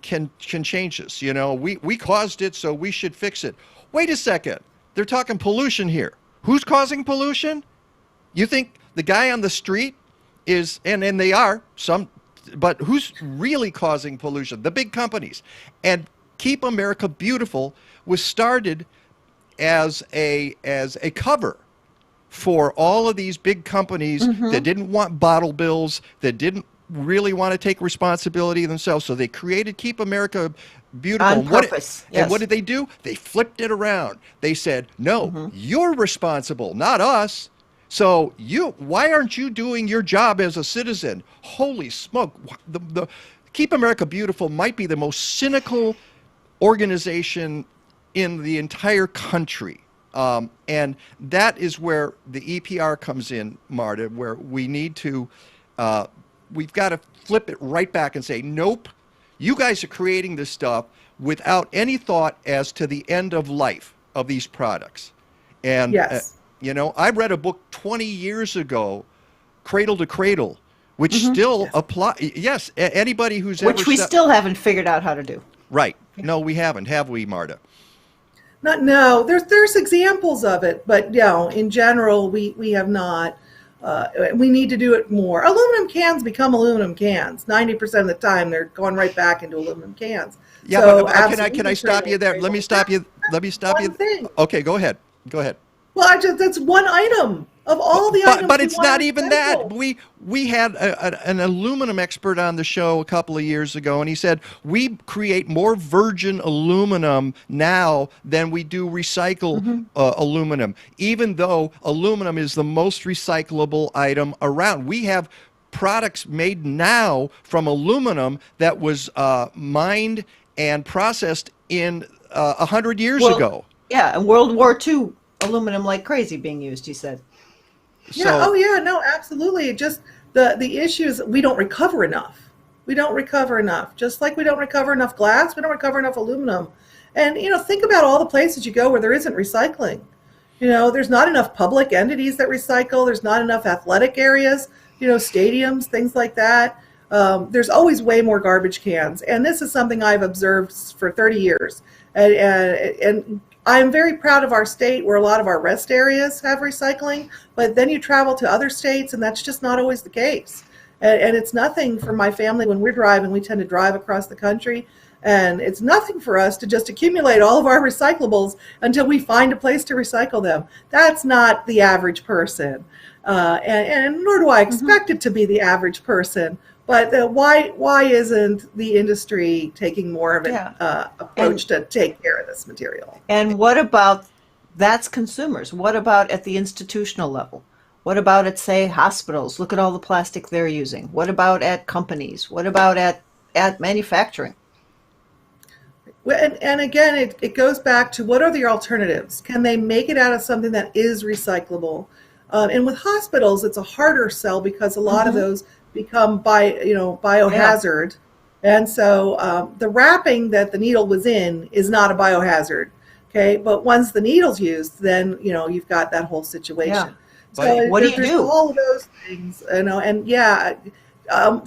can change this. You know, we caused it, so we should fix it. Wait a second. They're talking pollution here. Who's causing pollution? You think the guy on the street is, and they are, but who's really causing pollution? The big companies. And Keep America Beautiful was started as a cover for all of these big companies that didn't want bottle bills, that didn't really want to take responsibility themselves. So they created Keep America Beautiful. On purpose. And what did they do? They flipped it around. They said, no, you're responsible, not us. So why aren't you doing your job as a citizen? Holy smoke. The Keep America Beautiful might be the most cynical organization in the entire country. And that is where the EPR comes in, Marta, where we need to, we've got to flip it right back and say, nope, you guys are creating this stuff without any thought as to the end of life of these products. And, you know, I read a book 20 years ago, Cradle to Cradle, which still applies. Yes, anybody who's Which we still haven't figured out how to do. Right. No, we haven't, have we, Marta? No, there's examples of it, but in general, we have not. We need to do it more. Aluminum cans become aluminum cans. 90% of the time, they're going right back into aluminum cans. Yeah, so but can I stop you there? Let me stop you. Thing. Okay, go ahead. Well, that's one item of all the items. But it's not even that. We had an aluminum expert on the show a couple of years ago, and he said we create more virgin aluminum now than we do recycle aluminum, even though aluminum is the most recyclable item around. We have products made now from aluminum that was mined and processed in 100 years ago. Yeah, and World War II aluminum like crazy being used, he said. Yeah, no, absolutely. Just the issue is we don't recover enough. We don't recover enough. Just like we don't recover enough glass, we don't recover enough aluminum. And, think about all the places you go where there isn't recycling. There's not enough public entities that recycle. There's not enough athletic areas, stadiums, things like that. There's always way more garbage cans. And this is something I've observed for 30 years. And I'm very proud of our state where a lot of our rest areas have recycling, but then you travel to other states and that's just not always the case. And it's nothing for my family when we're driving. We tend to drive across the country, and it's nothing for us to just accumulate all of our recyclables until we find a place to recycle them. That's not the average person, and nor do I expect it to be the average person. But why isn't the industry taking more of an approach to take care of this material? And what about, that's consumers. What about at the institutional level? What about at, say, hospitals? Look at all the plastic they're using. What about at companies? What about at manufacturing? And again, it goes back to what are the alternatives? Can they make it out of something that is recyclable? And with hospitals, it's a harder sell because a lot of those become biohazard. And so the wrapping that the needle was in is not a biohazard. Okay, but once the needle's used, then you've got that whole situation. Yeah. So what do you do? All of those things, and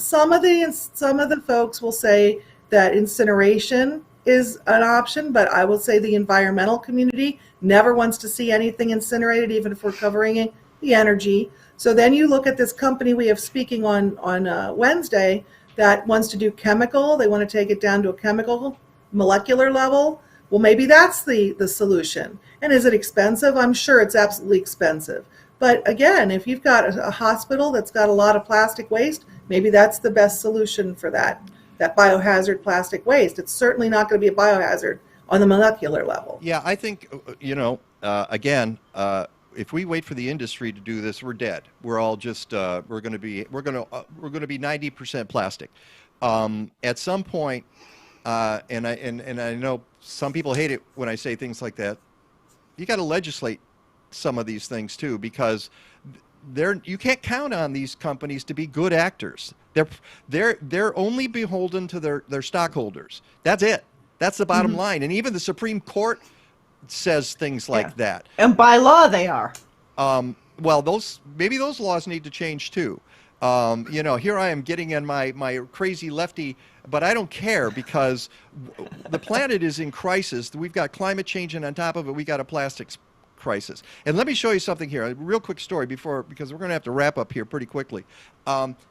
some of the folks will say that incineration is an option, but I will say the environmental community never wants to see anything incinerated, even if we're covering the energy. So then you look at this company we have speaking on Wednesday that wants to do chemical. They want to take it down to a chemical molecular level. Well, maybe that's the solution. And is it expensive? I'm sure it's absolutely expensive. But again, if you've got a hospital that's got a lot of plastic waste, maybe that's the best solution for that. that biohazard plastic waste. It's certainly not going to be a biohazard on the molecular level. Yeah, I think, again, if we wait for the industry to do this, we're dead. We're all just we're going to be 90% plastic. At some point, and I know some people hate it when I say things like that. You got to legislate some of these things too, because you can't count on these companies to be good actors. They're only beholden to their stockholders. That's it. That's the bottom line. And even the Supreme Court says things like that. And by law, they are. Well, maybe those laws need to change too. Here I am getting in my crazy lefty, but I don't care, because the planet is in crisis. We've got climate change, and on top of it, we got a plastics crisis. And let me show you something here, a real quick story because we're going to have to wrap up here pretty quickly.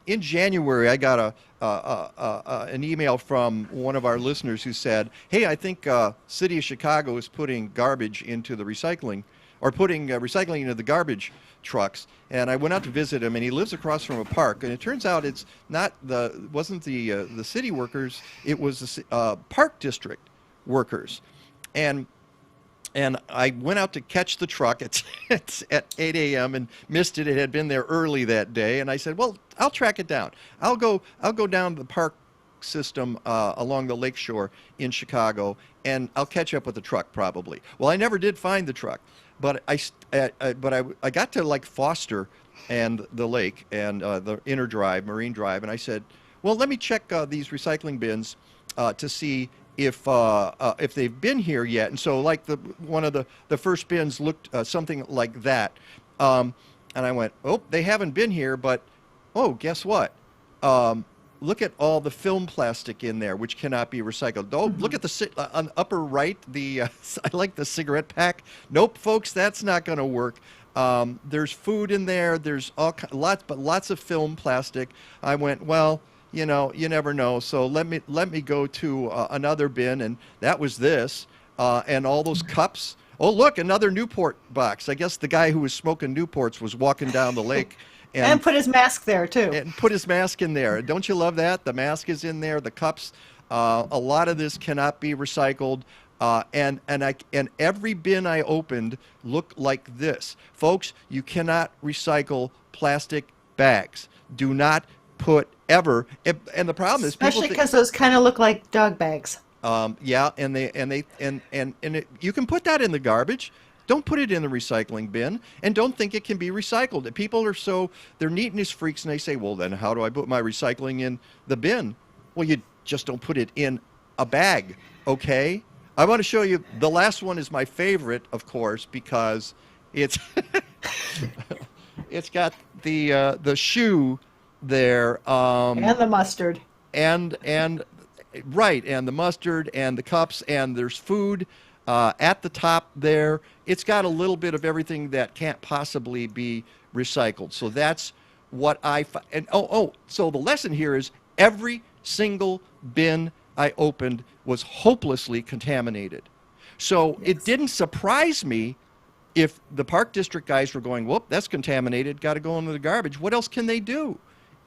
In January, I got an email from one of our listeners who said, "Hey, I think City of Chicago is putting garbage into the recycling, or putting recycling into the garbage trucks." And I went out to visit him, and he lives across from a park. And it turns out it wasn't the city workers, it was the park district workers. And I went out to catch the truck at 8 a.m. and missed it. It had been there early that day. And I said, well, I'll track it down. I'll go down the park system along the lakeshore in Chicago, and I'll catch up with the truck probably. Well, I never did find the truck, but I got to like Foster and the lake and the inner drive, Marine Drive, and I said, well, let me check these recycling bins to see if they've been here yet. And so like one of the first bins looked something like that. And I went, oh, they haven't been here, but oh, guess what? Look at all the film plastic in there, which cannot be recycled. Oh, look at the on upper right, I like the cigarette pack. Nope, folks, that's not going to work. There's food in there. There's lots of film plastic. I went, well, you never know. So let me go to another bin, and that was this, and all those cups. Oh, look, another Newport box. I guess the guy who was smoking Newports was walking down the lake. And put his mask there, too. And put his mask in there. Don't you love that? The mask is in there, the cups. A lot of this cannot be recycled. And every bin I opened looked like this. Folks, you cannot recycle plastic bags. Do not put ever. And the problem is, especially because those kind of look like dog bags. Yeah, and you can put that in the garbage. Don't put it in the recycling bin, and don't think it can be recycled. People they're neatness freaks, and they say, well, then how do I put my recycling in the bin? Well, you just don't put it in a bag, okay? I want to show you, the last one is my favorite, of course, because it's it's got the shoe there. And the mustard. And right, and the mustard and the cups, and there's food at the top there. It's got a little bit of everything that can't possibly be recycled. So that's what so the lesson here is every single bin I opened was hopelessly contaminated. So It didn't surprise me if the park district guys were going, whoop, that's contaminated, got to go into the garbage. What else can they do?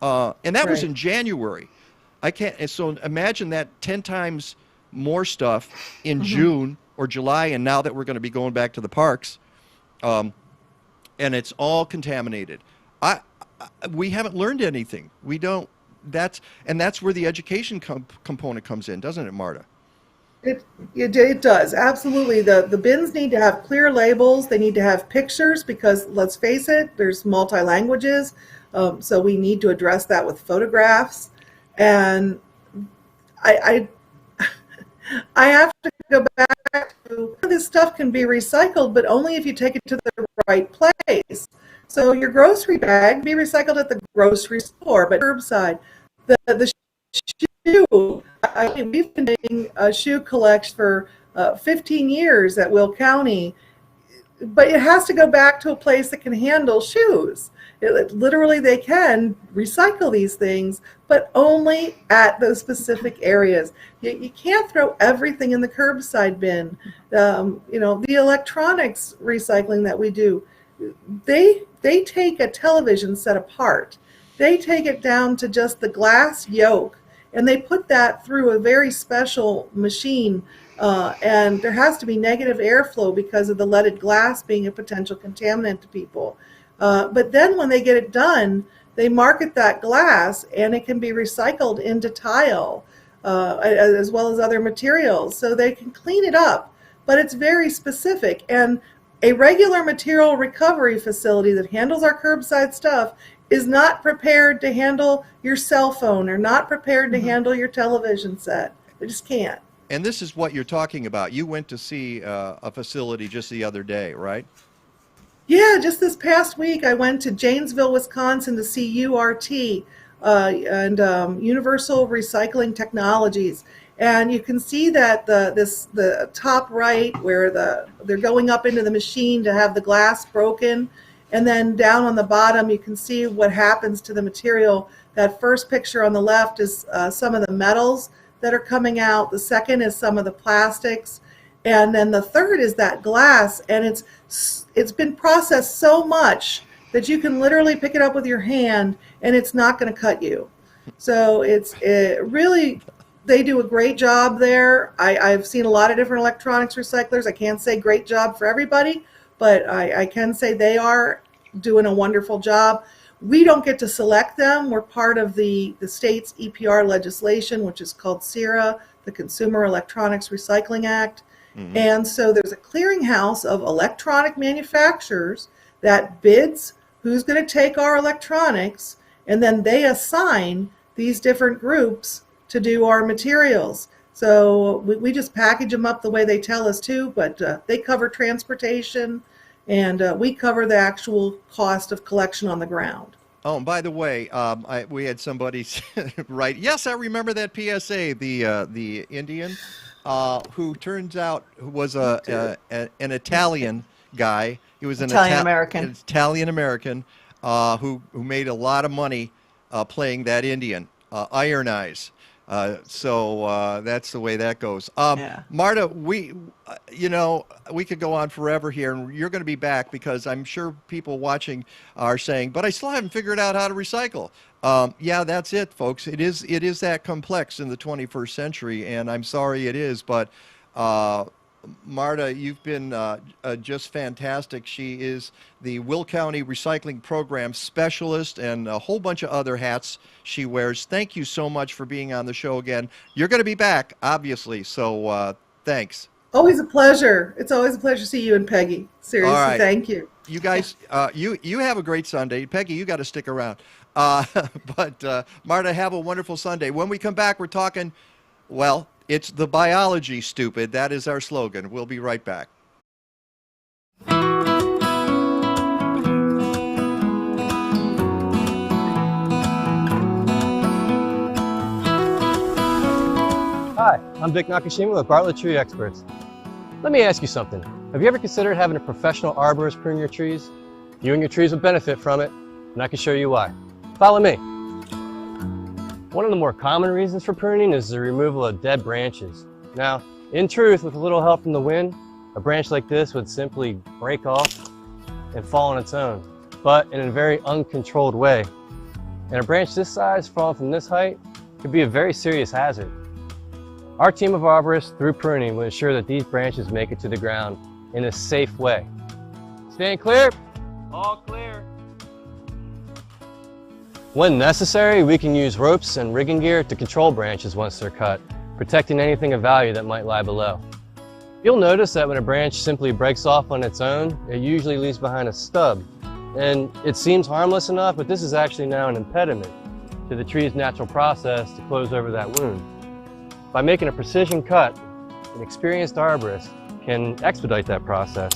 And that was in January. I can't. And so imagine that 10 times more stuff in June or July, and now that we're going to be going back to the parks, and it's all contaminated. We haven't learned anything. We don't. That's where the education component comes in, doesn't it, Marta? It does, absolutely. The bins need to have clear labels. They need to have pictures, because let's face it, there's multi-languages, so we need to address that with photographs. And I have to go back to, this stuff can be recycled, but only if you take it to the right place. So your grocery bag be recycled at the grocery store, but curbside. The shoe, we've been doing a shoe collection for 15 years at Will County, but it has to go back to a place that can handle shoes. Literally, they can recycle these things, but only at those specific areas. You can't throw everything in the curbside bin. The electronics recycling that we do, they take a television set apart. They take it down to just the glass yoke, And they put that through a very special machine, and there has to be negative airflow because of the leaded glass being a potential contaminant to people. But then when they get it done, they market that glass, and it can be recycled into tile, as well as other materials. So they can clean it up, but it's very specific. And a regular material recovery facility that handles our curbside stuff is not prepared to handle your cell phone or not prepared to handle your television set. They just can't. And this is what you're talking about. You went to see a facility just the other day, right? Yeah, just this past week I went to Janesville, Wisconsin to see URT and Universal Recycling Technologies. And you can see that the top right where they're going up into the machine to have the glass broken. And then down on the bottom, you can see what happens to the material. That first picture on the left is some of the metals that are coming out. The second is some of the plastics. And then the third is that glass. And it's been processed so much that you can literally pick it up with your hand and it's not going to cut you. So really, they do a great job there. I've seen a lot of different electronics recyclers. I can't say great job for everybody, but I can say they are doing a wonderful job. We don't get to select them. We're part of the state's EPR legislation, which is called CERA, the Consumer Electronics Recycling Act. Mm-hmm. And so there's a clearinghouse of electronic manufacturers that bids who's going to take our electronics, and then they assign these different groups to do our materials. So we just package them up the way they tell us to, but they cover transportation, and we cover the actual cost of collection on the ground. Oh, and by the way, we had somebody write, yes, I remember that PSA, the Indian, who turns out was an Italian guy. He was an Italian-American who made a lot of money playing that Indian, Iron Eyes. So that's the way that goes. Marta, we could go on forever here, and you're going to be back because I'm sure people watching are saying, but I still haven't figured out how to recycle. Yeah, that's it, folks. It is that complex in the 21st century, and I'm sorry it is, but Marta, you've been just fantastic. She is the Will County Recycling Program Specialist and a whole bunch of other hats she wears. Thank you so much for being on the show again. You're going to be back, obviously, so thanks. Always a pleasure. It's always a pleasure to see you and Peggy. Seriously, right. Thank you. You guys, you have a great Sunday. Peggy, you got to stick around. But Marta, have a wonderful Sunday. When we come back, we're talking, well, it's the biology, stupid. That is our slogan. We'll be right back. Hi, I'm Vic Nakashima with Bartlett Tree Experts. Let me ask you something. Have you ever considered having a professional arborist prune your trees? You and your trees would benefit from it, and I can show you why. Follow me. One of the more common reasons for pruning is the removal of dead branches. Now, in truth, with a little help from the wind, a branch like this would simply break off and fall on its own, but in a very uncontrolled way. And a branch this size falling from this height could be a very serious hazard. Our team of arborists, through pruning, will ensure that these branches make it to the ground in a safe way. Stand clear. All clear. When necessary, we can use ropes and rigging gear to control branches once they're cut, protecting anything of value that might lie below. You'll notice that when a branch simply breaks off on its own, it usually leaves behind a stub. And it seems harmless enough, but this is actually now an impediment to the tree's natural process to close over that wound. By making a precision cut, an experienced arborist can expedite that process,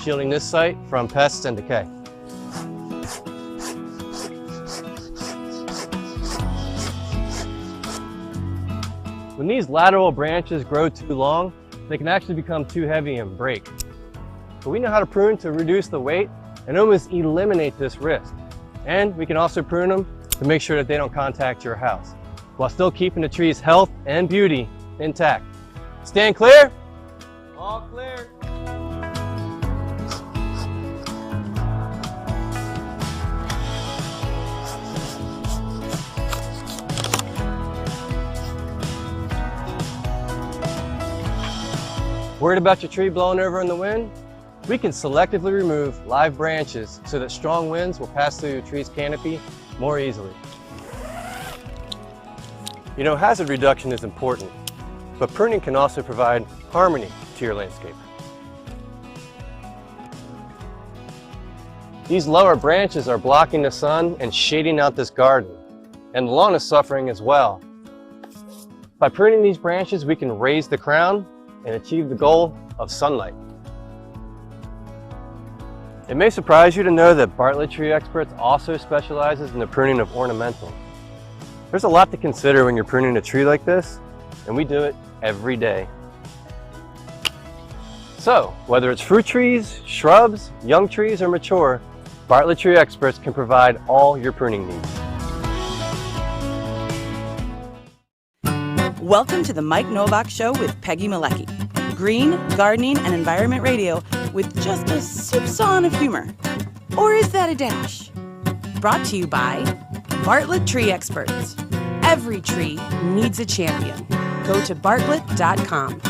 shielding this site from pests and decay. When these lateral branches grow too long, they can actually become too heavy and break. But we know how to prune to reduce the weight and almost eliminate this risk. And we can also prune them to make sure that they don't contact your house, while still keeping the tree's health and beauty intact. Stand clear. All clear. Worried about your tree blowing over in the wind? We can selectively remove live branches so that strong winds will pass through your tree's canopy more easily. You know, hazard reduction is important, but pruning can also provide harmony to your landscape. These lower branches are blocking the sun and shading out this garden, and the lawn is suffering as well. By pruning these branches, we can raise the crown and achieve the goal of sunlight. It may surprise you to know that Bartlett Tree Experts also specializes in the pruning of ornamentals. There's a lot to consider when you're pruning a tree like this, and we do it every day. So, whether it's fruit trees, shrubs, young trees, or mature, Bartlett Tree Experts can provide all your pruning needs. Welcome to the Mike Nowak Show with Peggy Malecki. Green, gardening, and environment radio with just a soupçon of humor. Or is that a dash? Brought to you by Bartlett Tree Experts. Every tree needs a champion. Go to bartlett.com.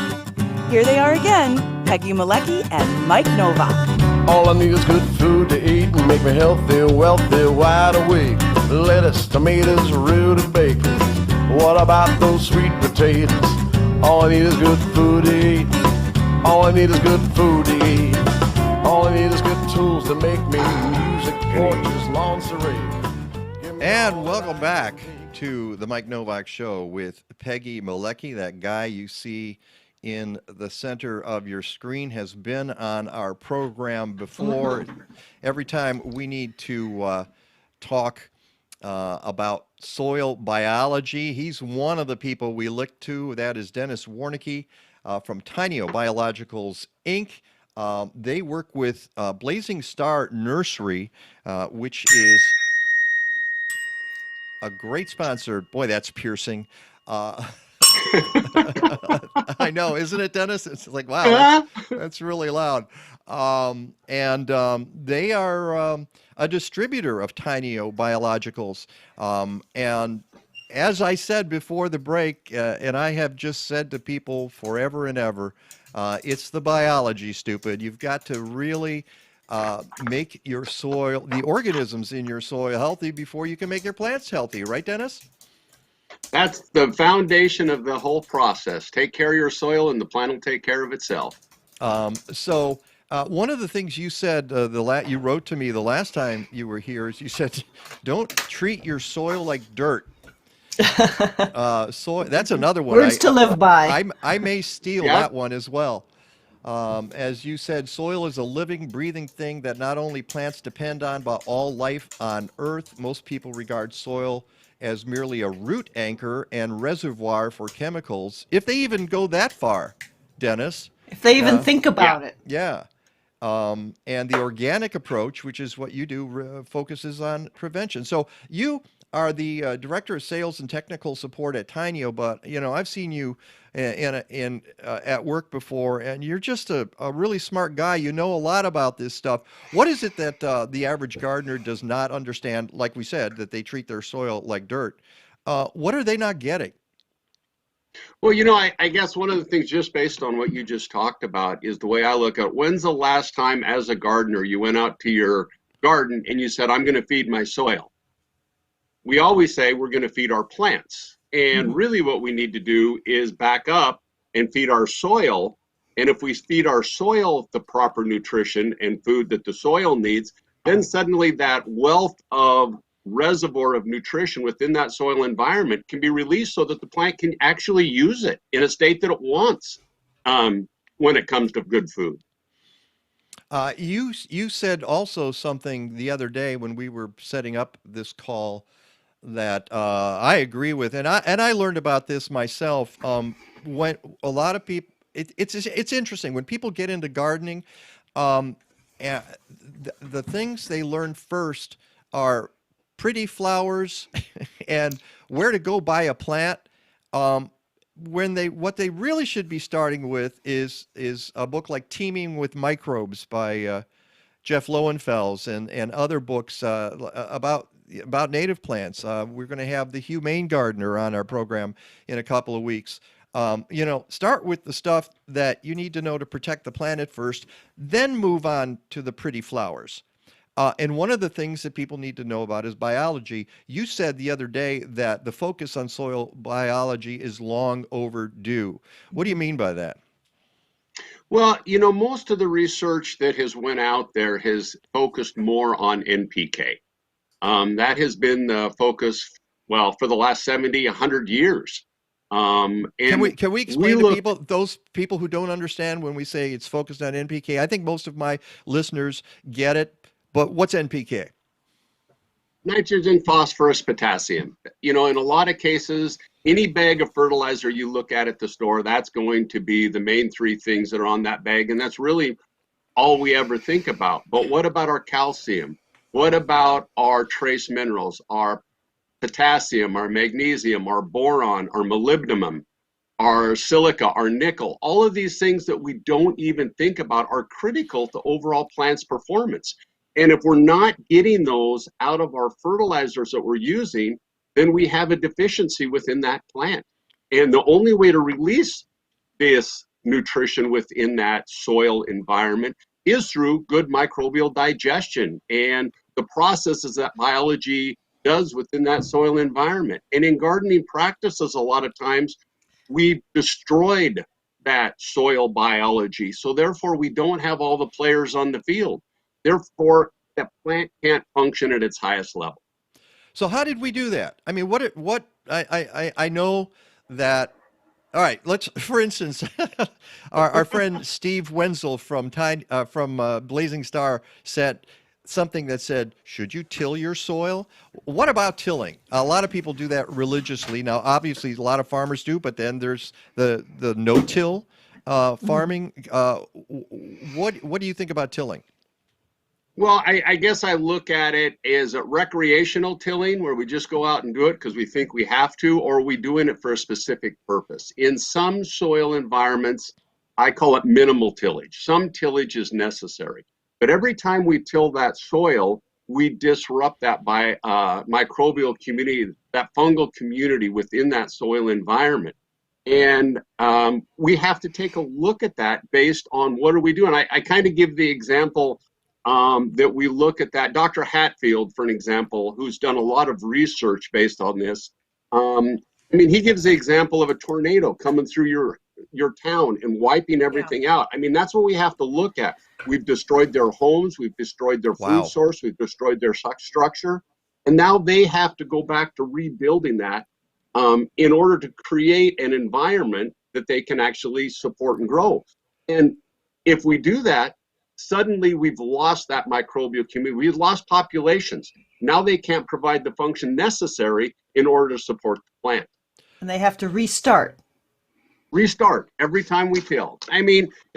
Here they are again, Peggy Malecki and Mike Nowak. All I need is good food to eat and make me healthy, wealthy, wide awake. Lettuce, tomatoes, rutabaga. What about those sweet potatoes? All I need is good food to eat. All I need is good food to eat. All I need is good tools to make me music, porches, lawn serene. And welcome back to the Mike Nowak Show with Peggy Malecki. That guy you see in the center of your screen has been on our program before. Every time we need to talk about soil biology, he's one of the people we look to. That is Dennis Warnecke from Tainio Biologicals Inc. They work with Blazing Star Nursery, which is a great sponsor. Boy, that's piercing. I know, isn't it, Dennis? It's like, wow, that's really loud. They are a distributor of Tainio Biologicals. And as I said before the break, and I have just said to people forever and ever, it's the biology, stupid. You've got to really make your soil, the organisms in your soil, healthy before you can make your plants healthy. Right, Dennis? That's the foundation of the whole process. Take care of your soil and the plant will take care of itself. So one of the things you said, you wrote to me the last time you were here, is you said, don't treat your soil like dirt. So that's another one. Words to live by. I may steal that one as well. As you said, soil is a living, breathing thing that not only plants depend on, but all life on Earth. Most people regard soil as merely a root anchor and reservoir for chemicals, if they even go that far, Dennis. If they even think about it. Yeah. And the organic approach, which is what you do, focuses on prevention. So you are the Director of Sales and Technical Support at Tainio, but, you know, I've seen you at work before, and you're just a really smart guy. You know a lot about this stuff. What is it that the average gardener does not understand, like we said, that they treat their soil like dirt? What are they not getting? Well, you know, I guess one of the things, just based on what you just talked about, is the way I look at it. When's the last time as a gardener you went out to your garden and you said, I'm going to feed my soil? We always say we're going to feed our plants. And really what we need to do is back up and feed our soil. And if we feed our soil the proper nutrition and food that the soil needs, then suddenly that wealth of reservoir of nutrition within that soil environment can be released so that the plant can actually use it in a state that it wants when it comes to good food. You said also something the other day when we were setting up this call that I agree with, and I learned about this myself. When a lot of people, it's interesting when people get into gardening, and the things they learn first are pretty flowers and where to go buy a plant. What they really should be starting with is a book like Teeming with Microbes by Jeff Lowenfels and other books about native plants. We're going to have the Humane Gardener on our program in a couple of weeks. Start with the stuff that you need to know to protect the planet first, then move on to the pretty flowers. And one of the things that people need to know about is biology. You said the other day that the focus on soil biology is long overdue. What do you mean by that? Well, most of the research that has went out there has focused more on NPK. That has been the focus, well, for the last 70, 100 years. And can we explain to people, those people who don't understand when we say it's focused on NPK? I think most of my listeners get it, but what's NPK? Nitrogen, phosphorus, potassium. In a lot of cases, any bag of fertilizer you look at the store, that's going to be the main three things that are on that bag, and that's really all we ever think about. But what about our calcium? What about our trace minerals, our potassium, our magnesium, our boron, our molybdenum, our silica, our nickel? All of these things that we don't even think about are critical to overall plant's performance. And if we're not getting those out of our fertilizers that we're using, then we have a deficiency within that plant. And the only way to release this nutrition within that soil environment is through good microbial digestion and the processes that biology does within that soil environment. And in gardening practices, a lot of times we've destroyed that soil biology. So therefore, we don't have all the players on the field. Therefore, that plant can't function at its highest level. So how did we do that? I mean, I know that. All right, for instance, our friend Steve Wenzel from Blazing Star said something that said, should you till your soil? What about tilling? A lot of people do that religiously. Now, obviously, a lot of farmers do, but then there's the no-till farming. What do you think about tilling? Well, I guess I look at it as a recreational tilling where we just go out and do it because we think we have to, or are we doing it for a specific purpose? In some soil environments, I call it minimal tillage. Some tillage is necessary. But every time we till that soil, we disrupt that microbial community, that fungal community within that soil environment. And we have to take a look at that based on what are we doing. I kind of give the example that we look at that. Dr. Hatfield, for an example, who's done a lot of research based on this. He gives the example of a tornado coming through your town and wiping everything out. That's what we have to look at. We've destroyed their homes, we've destroyed their food source, we've destroyed their structure, and now they have to go back to rebuilding that in order to create an environment that they can actually support and grow. And if we do that, suddenly we've lost that microbial community. We've lost populations. Now they can't provide the function necessary in order to support the plant. And they have to restart every time we till. And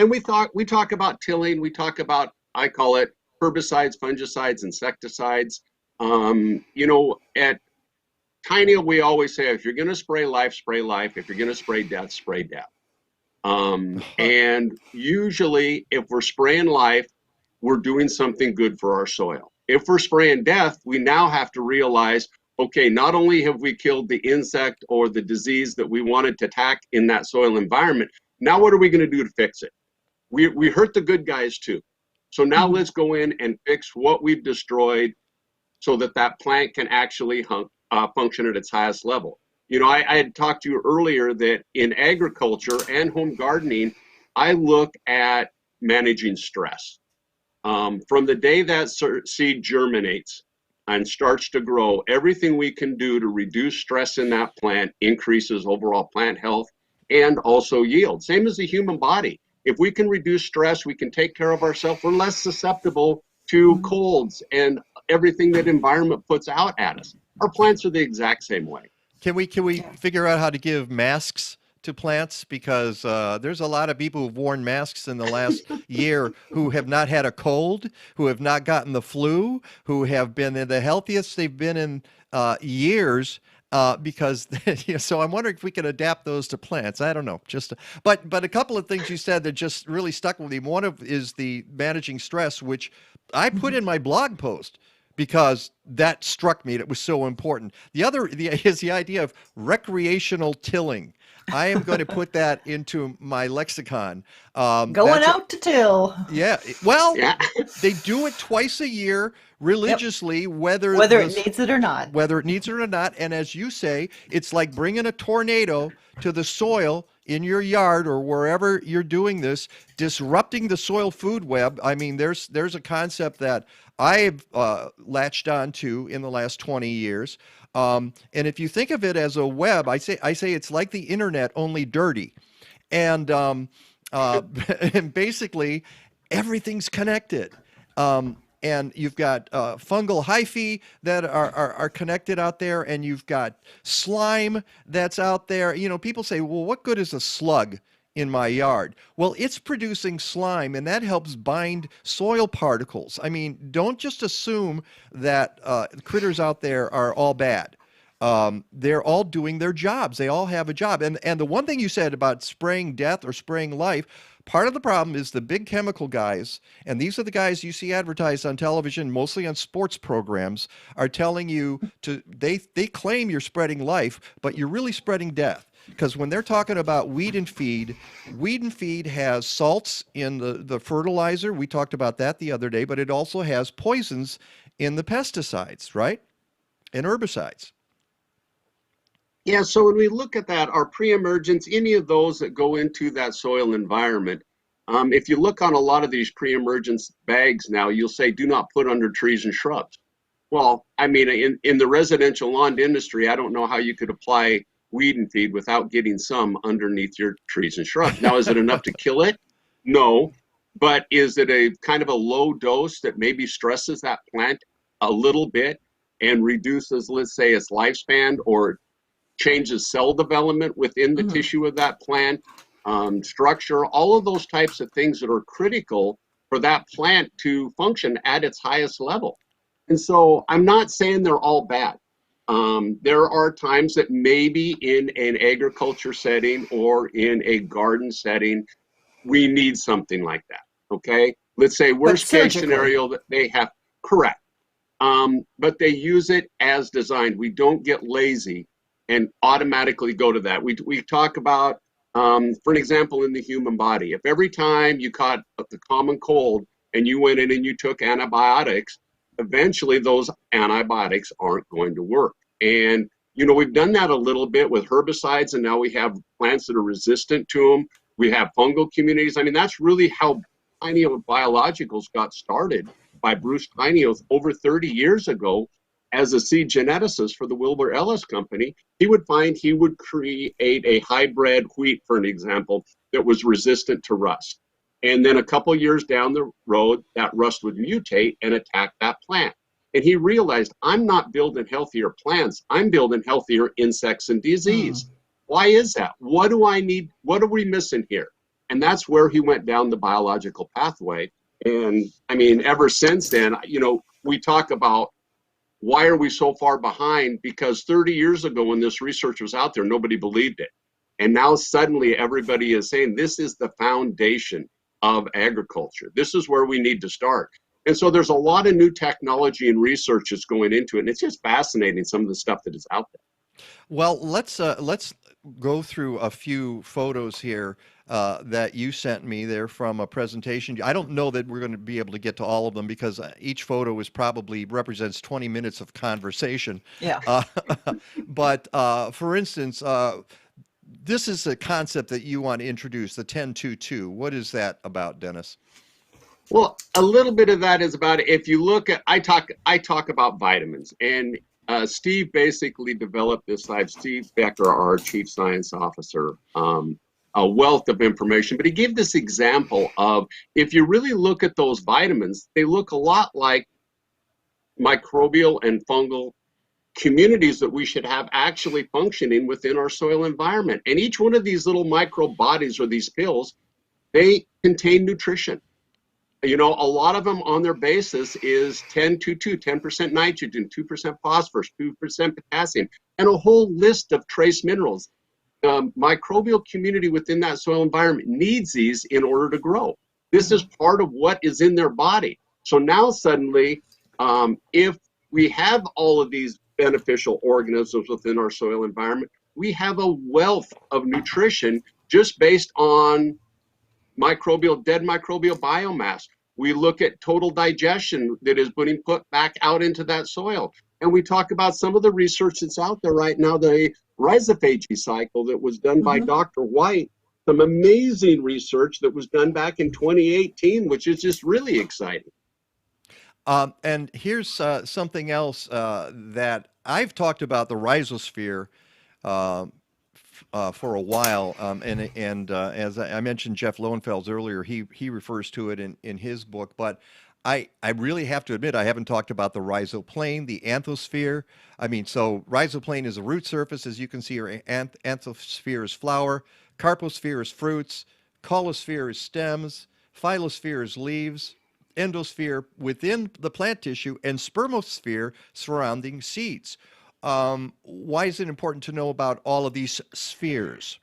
we talk about tilling. We talk about, I call it herbicides, fungicides, insecticides. At Tainio, we always say, if you're going to spray life, spray life. If you're going to spray death, spray death. And usually if we're spraying life, we're doing something good for our soil. If we're spraying death, we now have to realize, okay, not only have we killed the insect or the disease that we wanted to attack in that soil environment, now what are we going to do to fix it? We hurt the good guys too. So now let's go in and fix what we've destroyed so that that plant can actually function at its highest level. I had talked to you earlier that in agriculture and home gardening, I look at managing stress. From the day that seed germinates and starts to grow, everything we can do to reduce stress in that plant increases overall plant health and also yield. Same as the human body. If we can reduce stress, we can take care of ourselves. We're less susceptible to colds and everything that environment puts out at us. Our plants are the exact same way. Can we figure out how to give masks to plants? Because there's a lot of people who've worn masks in the last year who have not had a cold, who have not gotten the flu, who have been the healthiest they've been in years. Because so I'm wondering if we can adapt those to plants. I don't know. But a couple of things you said that just really stuck with me. One is the managing stress, which I put in my blog post. because that struck me. It was so important. The other is the idea of recreational tilling. I am going to put that into my lexicon. Going out to till. Yeah. Well, they do it twice a year religiously, whether it needs it or not. Whether it needs it or not. And as you say, it's like bringing a tornado to the soil in your yard or wherever you're doing this, disrupting the soil food web. I mean, there's a concept that I've latched on to in the last 20 years. And if you think of it as a web, I say it's like the internet, only dirty. And and basically everything's connected. And you've got fungal hyphae that are connected out there, and you've got slime that's out there. You know, people say, well, what good is a slug in my yard? Well, it's producing slime, and that helps bind soil particles. I mean, don't just assume that critters out there are all bad. They're all doing their jobs. They all have a job. And the one thing you said about spraying death or spraying life, part of the problem is the big chemical guys, and these are the guys you see advertised on television, mostly on sports programs, are telling you they claim you're spreading life, but you're really spreading death. Because when they're talking about weed and feed has salts in the fertilizer. We talked about that the other day, but it also has poisons in the pesticides, right? And herbicides. Yeah, so when we look at that, our pre-emergence, any of those that go into that soil environment, if you look on a lot of these pre-emergence bags now, you'll say, do not put under trees and shrubs. Well, I mean, in the residential lawn industry, I don't know how you could apply weed and feed without getting some underneath your trees and shrubs. Now, is it enough to kill it? No. But is it a kind of a low dose that maybe stresses that plant a little bit and reduces, let's say, its lifespan or changes cell development within the tissue of that plant, structure, all of those types of things that are critical for that plant to function at its highest level. And so I'm not saying they're all bad. There are times that maybe in an agriculture setting or in a garden setting, we need something like that, okay? Let's say worst case scenario that they have, correct. But they use it as designed. We don't get lazy and automatically go to that. We talk about, for an example, in the human body, if every time you caught the common cold and you went in and you took antibiotics, eventually those antibiotics aren't going to work. And, you know, we've done that a little bit with herbicides, and now we have plants that are resistant to them. We have fungal communities. I mean, that's really how Tainio Biologicals got started by Bruce Tainio over 30 years ago. As a seed geneticist for the Wilbur Ellis Company, he would create a hybrid wheat, for an example, that was resistant to rust. And then a couple years down the road, that rust would mutate and attack that plant. And he realized, I'm not building healthier plants, I'm building healthier insects and disease. Why is that? What do I need? What are we missing here? And that's where he went down the biological pathway. And I mean, ever since then, you know, we talk about, why are we so far behind? Because 30 years ago when this research was out there, nobody believed it. And now suddenly everybody is saying this is the foundation of agriculture. This is where we need to start. And so there's a lot of new technology and research that's going into it. And it's just fascinating, some of the stuff that is out there. Well, let's go through a few photos here that you sent me. They're from a presentation. I don't know that we're going to be able to get to all of them because each photo represents 20 minutes of conversation. Yeah. But for instance, this is a concept that you want to introduce, the 10-2-2. What is that about, Dennis? Well, a little bit of that is about, if you look at, I talk about vitamins, and Steve basically developed this side. Steve Becker, our chief science officer, a wealth of information, but he gave this example of, if you really look at those vitamins, they look a lot like microbial and fungal communities that we should have actually functioning within our soil environment. And each one of these little microbe bodies or these pills, they contain nutrition. You know, a lot of them on their basis is 10-2-2, 10% nitrogen, 2% phosphorus, 2% potassium, and a whole list of trace minerals. Microbial community within that soil environment needs these in order to grow. This is part of what is in their body. So now suddenly If we have all of these beneficial organisms within our soil environment, we have a wealth of nutrition just based on dead microbial biomass. We look at total digestion that is being put back out into that soil. And we talk about some of the research that's out there right now, the rhizophagy cycle that was done by Dr. White. Some amazing research that was done back in 2018, which is just really exciting. And here's something else that I've talked about, the rhizosphere for a while, and as I mentioned, Jeff Lowenfels earlier, he refers to it in his book. But I really have to admit I haven't talked about the rhizoplane, the anthosphere. I mean, so rhizoplane is a root surface, as you can see, or anthosphere is flower, carposphere is fruits, caulosphere is stems, phyllosphere is leaves, endosphere within the plant tissue, and spermosphere surrounding seeds. Why is it important to know about all of these spheres?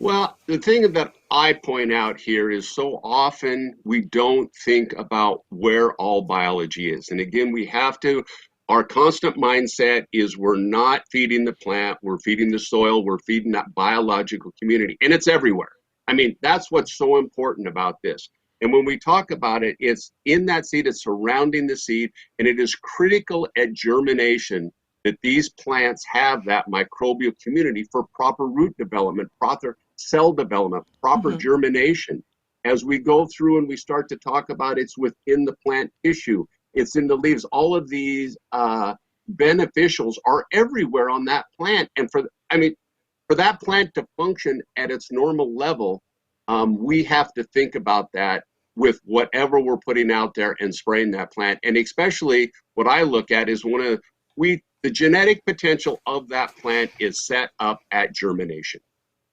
Well, the thing that I point out here is so often we don't think about where all biology is. And again, our constant mindset is we're not feeding the plant, we're feeding the soil, we're feeding that biological community, and it's everywhere. I mean, that's what's so important about this. And when we talk about it, it's in that seed, it's surrounding the seed, and it is critical at germination that these plants have that microbial community for proper root development, proper cell development, proper germination. As we go through and we start to talk about it's within the plant tissue, it's in the leaves, all of these beneficials are everywhere on that plant. And for that plant to function at its normal level, we have to think about that with whatever we're putting out there and spraying that plant. And especially what I look at is the genetic potential of that plant is set up at germination.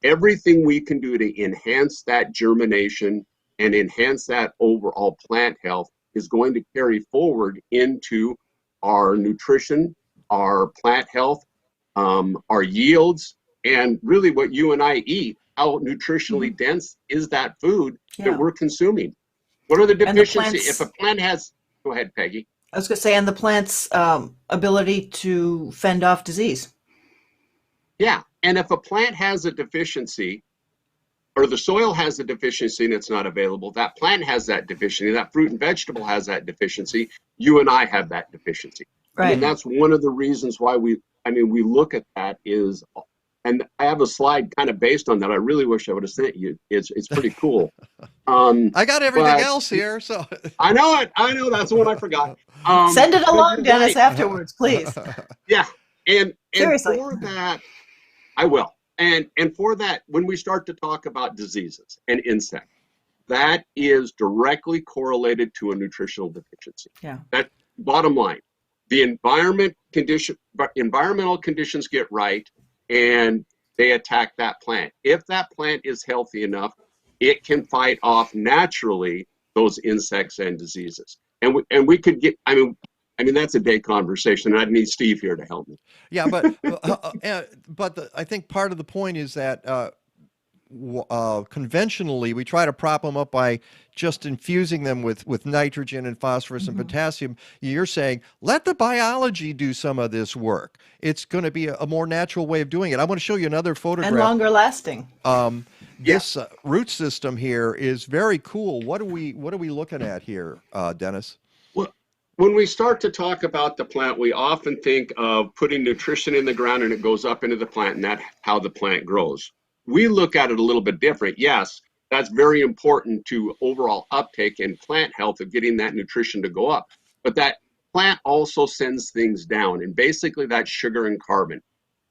Everything we can do to enhance that germination and enhance that overall plant health is going to carry forward into our nutrition, our plant health, our yields, and really what you and I eat. How nutritionally dense is that food that we're consuming? What are the deficiencies? If a plant has, go ahead, Peggy. I was going to say, and the plant's ability to fend off disease. Yeah, and if a plant has a deficiency, or the soil has a deficiency and it's not available, that plant has that deficiency, that fruit and vegetable has that deficiency, you and I have that deficiency. Right. I mean, that's one of the reasons why we look at that is, and I have a slide kind of based on that. I really wish I would have sent you. It's pretty cool. I got everything else here, so. I know it. I know, that's the one I forgot. Send it along, Dennis, afterwards, please. Yeah, and Seriously. for that, I will. And for that, when we start to talk about diseases and insects, that is directly correlated to a nutritional deficiency. Yeah. That bottom line, the environmental conditions get right, and they attack that plant. If that plant is healthy enough, it can fight off naturally those insects and diseases. And we could get, I mean, that's a day conversation. I'd need Steve here to help me. Yeah, but I think part of the point is that conventionally we try to prop them up by just infusing them with nitrogen and phosphorus and potassium. You're saying let the biology do some of this work. It's going to be a more natural way of doing it. I want to show you another photograph. And longer lasting. This root system here is very cool. What are we looking at here, Dennis? When we start to talk about the plant, we often think of putting nutrition in the ground and it goes up into the plant, and that's how the plant grows. We look at it a little bit different. Yes, that's very important to overall uptake and plant health of getting that nutrition to go up. But that plant also sends things down, and basically that's sugar and carbon.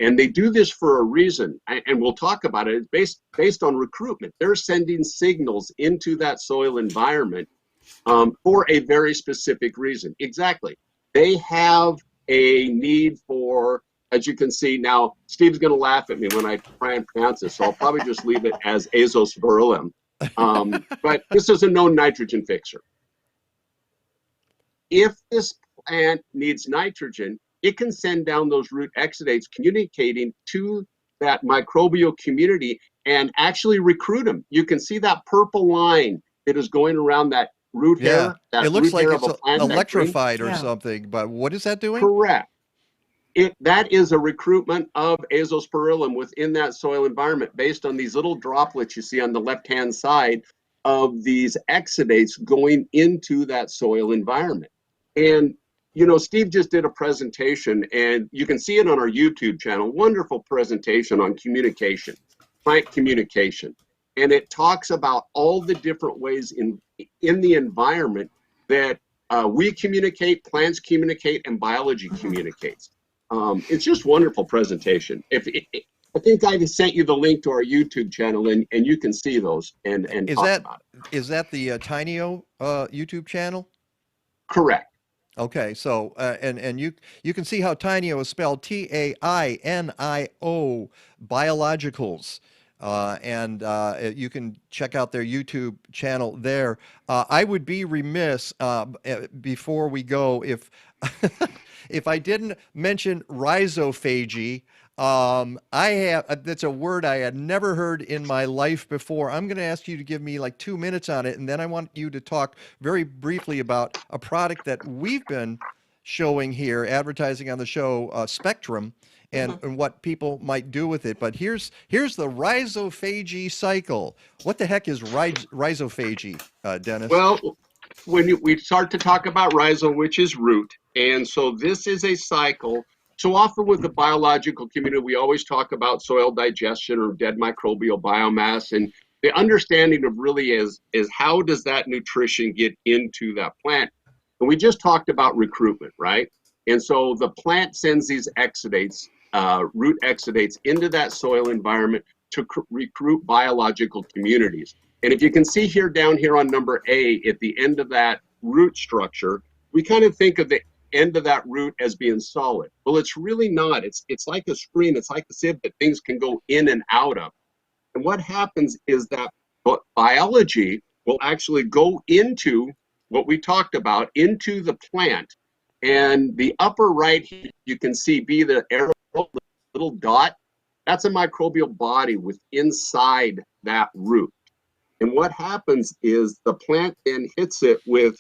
And they do this for a reason, and we'll talk about it. It's based on recruitment. They're sending signals into that soil environment for a very specific reason. Exactly. They have a need for, as you can see now, Steve's going to laugh at me when I try and pronounce this, so I'll probably just leave it as azospirillum. But this is a known nitrogen fixer. If this plant needs nitrogen, it can send down those root exudates communicating to that microbial community and actually recruit them. You can see that purple line that is going around that root Yeah. hair, that It looks root like hair it's of a plant, that green? electrified or Yeah. something, but what is that doing? Correct. That is a recruitment of azospirillum within that soil environment based on these little droplets you see on the left-hand side of these exudates going into that soil environment. And, you know, Steve just did a presentation, and you can see it on our YouTube channel, wonderful presentation on communication, plant communication. And it talks about all the different ways in the environment that we communicate, plants communicate, and biology communicates. It's just wonderful presentation. I think I sent you the link to our YouTube channel, and you can see those and talk about it. Is that the Tainio YouTube channel? Correct. Okay, so and you can see how Tainio is spelled Tainio Biologicals, and you can check out their YouTube channel there. I would be remiss before we go if if I didn't mention rhizophagy. That's a word I had never heard in my life before. I'm going to ask you to give me like 2 minutes on it, and then I want you to talk very briefly about a product that we've been showing here, advertising on the show, Spectrum, and what people might do with it. But here's the rhizophagy cycle. What the heck is rhizophagy, Dennis? Well, when we start to talk about rhizo, which is root, and so this is a cycle. So often with the biological community, we always talk about soil digestion or dead microbial biomass, and the understanding of really is how does that nutrition get into that plant? And we just talked about recruitment, right? And so the plant sends these exudates, root exudates, into that soil environment to recruit biological communities. And if you can see here down here on number A, at the end of that root structure, we kind of think of the end of that root as being solid. Well, it's really not. It's like a screen. It's like a sieve that things can go in and out of. And what happens is that biology will actually go into what we talked about, into the plant. And the upper right here, you can see be the arrow, little dot. That's a microbial body with inside that root. And what happens is the plant then hits it with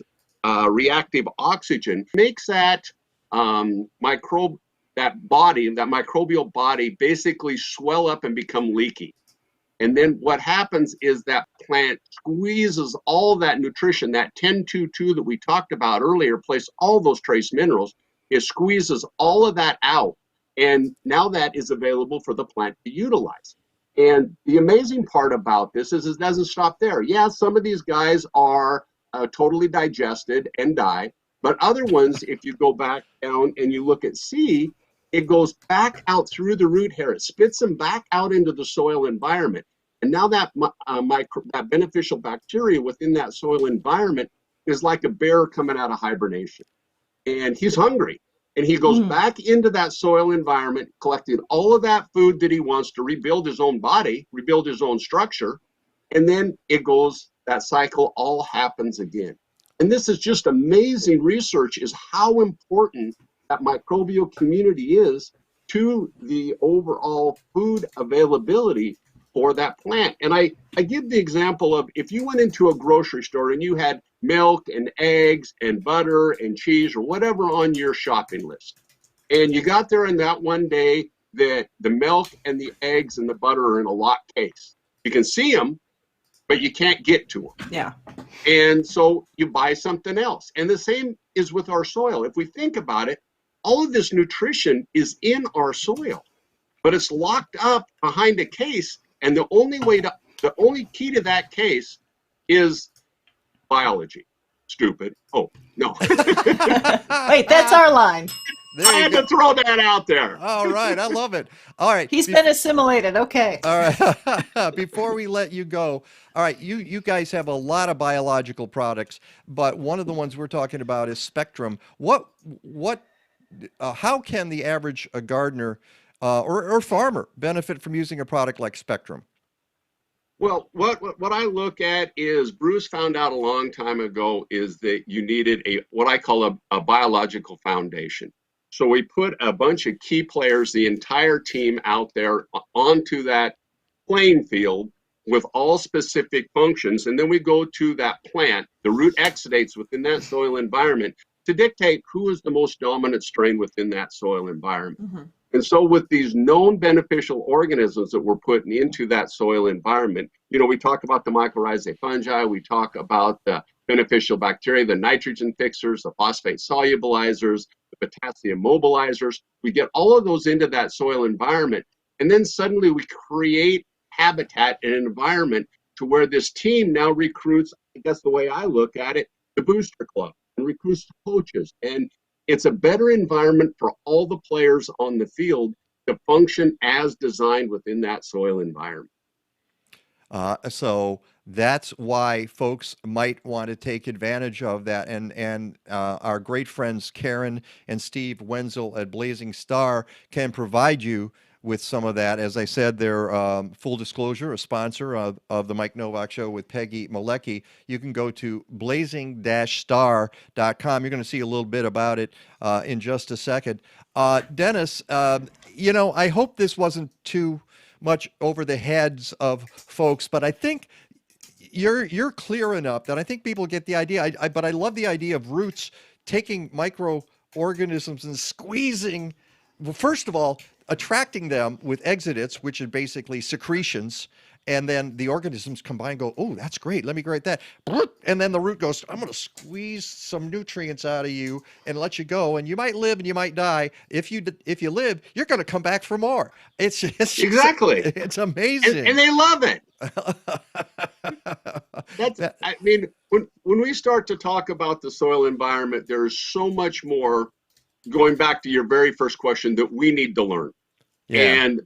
reactive oxygen, makes that microbial body basically swell up and become leaky. And then what happens is that plant squeezes all that nutrition, that 10-2-2 that we talked about earlier, place all those trace minerals, it squeezes all of that out. And now that is available for the plant to utilize. And the amazing part about this is it doesn't stop there. Yeah, some of these guys are totally digested and die, but other ones, if you go back down and you look at C, it goes back out through the root hair. It spits them back out into the soil environment. And now that that beneficial bacteria within that soil environment is like a bear coming out of hibernation. And he's hungry. And he goes back into that soil environment, collecting all of that food that he wants to rebuild his own body, rebuild his own structure. And then it goes, that cycle all happens again. And this is just amazing research, is how important that microbial community is to the overall food availability for that plant. And I give the example of, if you went into a grocery store and you had milk and eggs and butter and cheese or whatever on your shopping list, and you got there in that one day that the milk and the eggs and the butter are in a locked case. You can see them, but you can't get to them. Yeah. And so you buy something else. And the same is with our soil. If we think about it, all of this nutrition is in our soil, but it's locked up behind a case. And the only key to that case is biology. Stupid. Oh, no. Wait, that's our line. I had to throw that out there. All right, I love it. All right. He's been assimilated. Okay. All right. Before we let you go, all right, you guys have a lot of biological products, but one of the ones we're talking about is Spectrum. How can the average gardener or farmer benefit from using a product like Spectrum? Well, what I look at is, Bruce found out a long time ago, is that you needed what I call a biological foundation. So we put a bunch of key players, the entire team out there onto that playing field with all specific functions. And then we go to that plant, the root exudates within that soil environment to dictate who is the most dominant strain within that soil environment. Mm-hmm. And so with these known beneficial organisms that we're putting into that soil environment, we talk about the mycorrhizae fungi, we talk about the beneficial bacteria, the nitrogen fixers, the phosphate solubilizers, the potassium mobilizers. We get all of those into that soil environment. And then suddenly we create habitat and an environment to where this team now recruits, I guess the way I look at it, the booster club and recruits the coaches. And it's a better environment for all the players on the field to function as designed within that soil environment. So that's why folks might want to take advantage of that. And our great friends Karen and Steve Wenzel at Blazing Star can provide you with some of that. As I said, they're full disclosure, a sponsor of the Mike Nowak Show with Peggy Malecki. You can go to blazing-star.com. You're going to see a little bit about it in just a second. Dennis, I hope this wasn't too much over the heads of folks, but I think you're clear enough that I think people get the idea. But I love the idea of roots taking microorganisms and squeezing. Well, first of all, attracting them with exudates, which are basically secretions, and then the organisms combine and go, oh, that's great, let me grate that. And then the root goes, I'm going to squeeze some nutrients out of you and let you go. And you might live and you might die. If you live, you're going to come back for more. It's exactly. It's amazing. And they love it. When we start to talk about the soil environment, there's so much more, going back to your very first question, that we need to learn. Yeah. And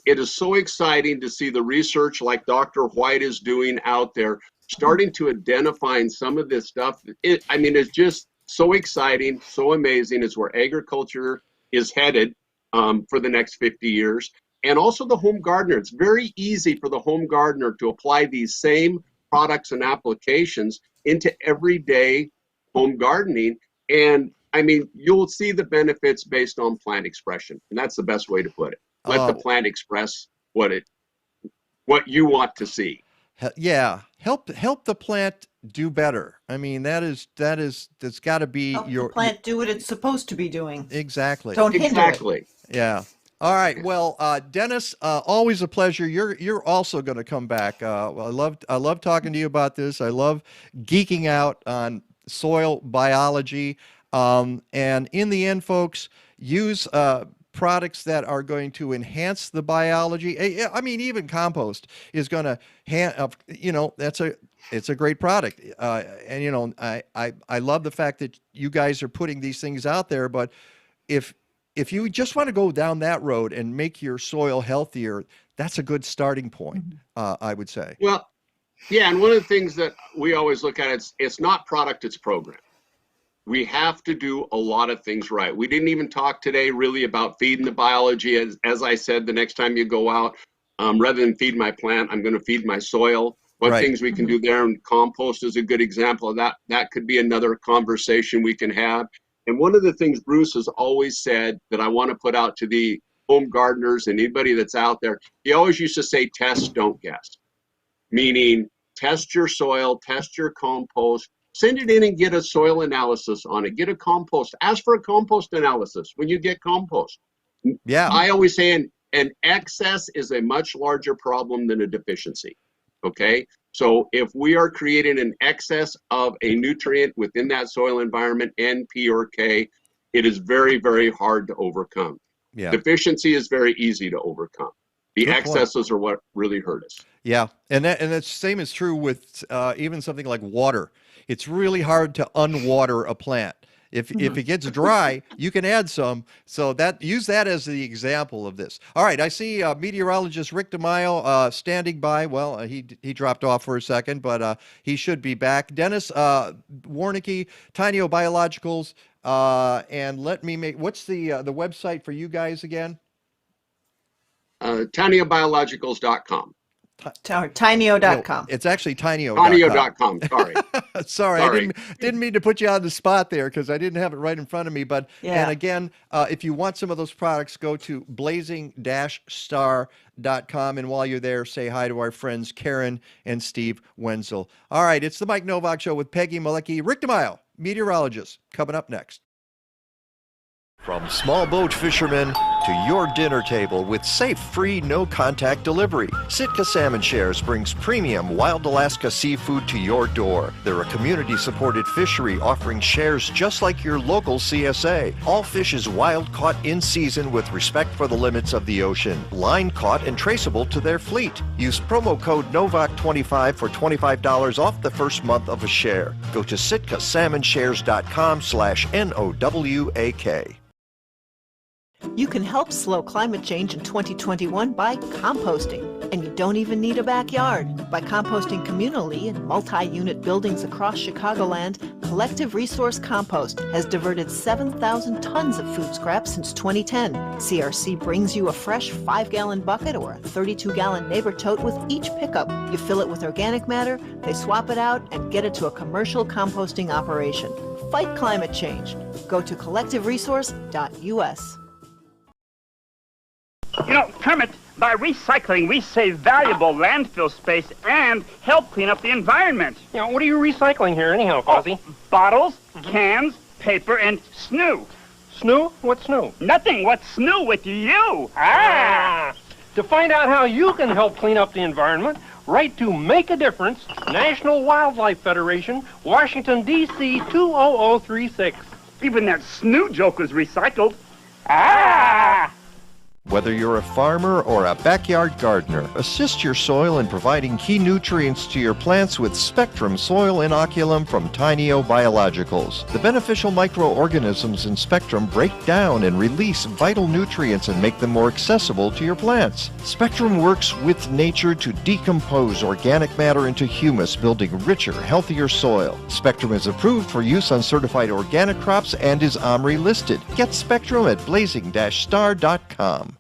it is so exciting to see the research like Dr. White is doing out there, starting to identify some of this stuff. It's just so exciting, so amazing. It's where agriculture is headed for the next 50 years. And also the home gardener. It's very easy for the home gardener to apply these same products and applications into everyday home gardening. And you'll see the benefits based on plant expression. And that's the best way to put it. Let the plant express what you want to see. Yeah. Help the plant do better. That's got to be help the plant do what it's supposed to be doing. Exactly. Don't hinder it. Yeah. All right. Well, Dennis, always a pleasure. You're also going to come back. I love talking to you about this. I love geeking out on soil biology. And in the end, folks, use products that are going to enhance the biology. Even compost is going to, it's a great product. I love the fact that you guys are putting these things out there. But if you just want to go down that road and make your soil healthier, that's a good starting point, I would say. Well, yeah, and one of the things that we always look at, it's not product, it's program. We have to do a lot of things right. We didn't even talk today really about feeding the biology. As I said, the next time you go out, rather than feed my plant, I'm going to feed my soil. What things we can do there, and compost is a good example of that. That could be another conversation we can have. And one of the things Bruce has always said that I want to put out to the home gardeners and anybody that's out there, he always used to say, test, don't guess. Meaning, test your soil, test your compost, send it in and get a soil analysis on it. Get a compost. Ask for a compost analysis when you get compost. Yeah. I always say an excess is a much larger problem than a deficiency. Okay? So if we are creating an excess of a nutrient within that soil environment, N, P, or K, it is very, very hard to overcome. Yeah. Deficiency is very easy to overcome. The excesses are what really hurt us. Yeah, and the same is true with even something like water. It's really hard to unwater a plant. If it gets dry, you can add some. So use that as the example of this. All right, I see meteorologist Rick DiMaio standing by. Well, he dropped off for a second, but he should be back. Dennis Warnecke, Tainio Biologicals, and let me make. What's the website for you guys again? TainioBiologicals.com. Tainio.com. It's actually Tainio.com. Tainio.com. Sorry. Sorry, I didn't mean to put you on the spot there because I didn't have it right in front of me. But and again, if you want some of those products, go to blazing-star.com. And while you're there, say hi to our friends Karen and Steve Wenzel. All right, it's the Mike Nowak Show with Peggy Malecki. Rick DiMaio, meteorologist, coming up next. From small boat fishermen to your dinner table with safe, free, no-contact delivery, Sitka Salmon Shares brings premium wild Alaska seafood to your door. They're a community-supported fishery offering shares just like your local CSA. All fish is wild-caught in season with respect for the limits of the ocean. Line-caught and traceable to their fleet. Use promo code NOVAC25 for $25 off the first month of a share. Go to sitkasalmonshares.com/NOWAK. You can help slow climate change in 2021 by composting. And you don't even need a backyard. By composting communally in multi-unit buildings across Chicagoland, Collective Resource Compost has diverted 7,000 tons of food scrap since 2010. CRC brings you a fresh 5-gallon bucket or a 32-gallon neighbor tote with each pickup. You fill it with organic matter, they swap it out, and get it to a commercial composting operation. Fight climate change. Go to collectiveresource.us. You know, Kermit, by recycling, we save valuable landfill space and help clean up the environment. You know, what are you recycling here anyhow, Fozzie? Bottles, cans, paper, and snoo. Snoo? What's snoo? Nothing. What's snoo with you? To find out how you can help clean up the environment, write to Make a Difference, National Wildlife Federation, Washington, D.C. 20036. Even that snoo joke was recycled. Whether you're a farmer or a backyard gardener, assist your soil in providing key nutrients to your plants with Spectrum Soil Inoculum from Tainio Biologicals. The beneficial microorganisms in Spectrum break down and release vital nutrients and make them more accessible to your plants. Spectrum works with nature to decompose organic matter into humus, building richer, healthier soil. Spectrum is approved for use on certified organic crops and is OMRI listed. Get Spectrum at blazing-star.com.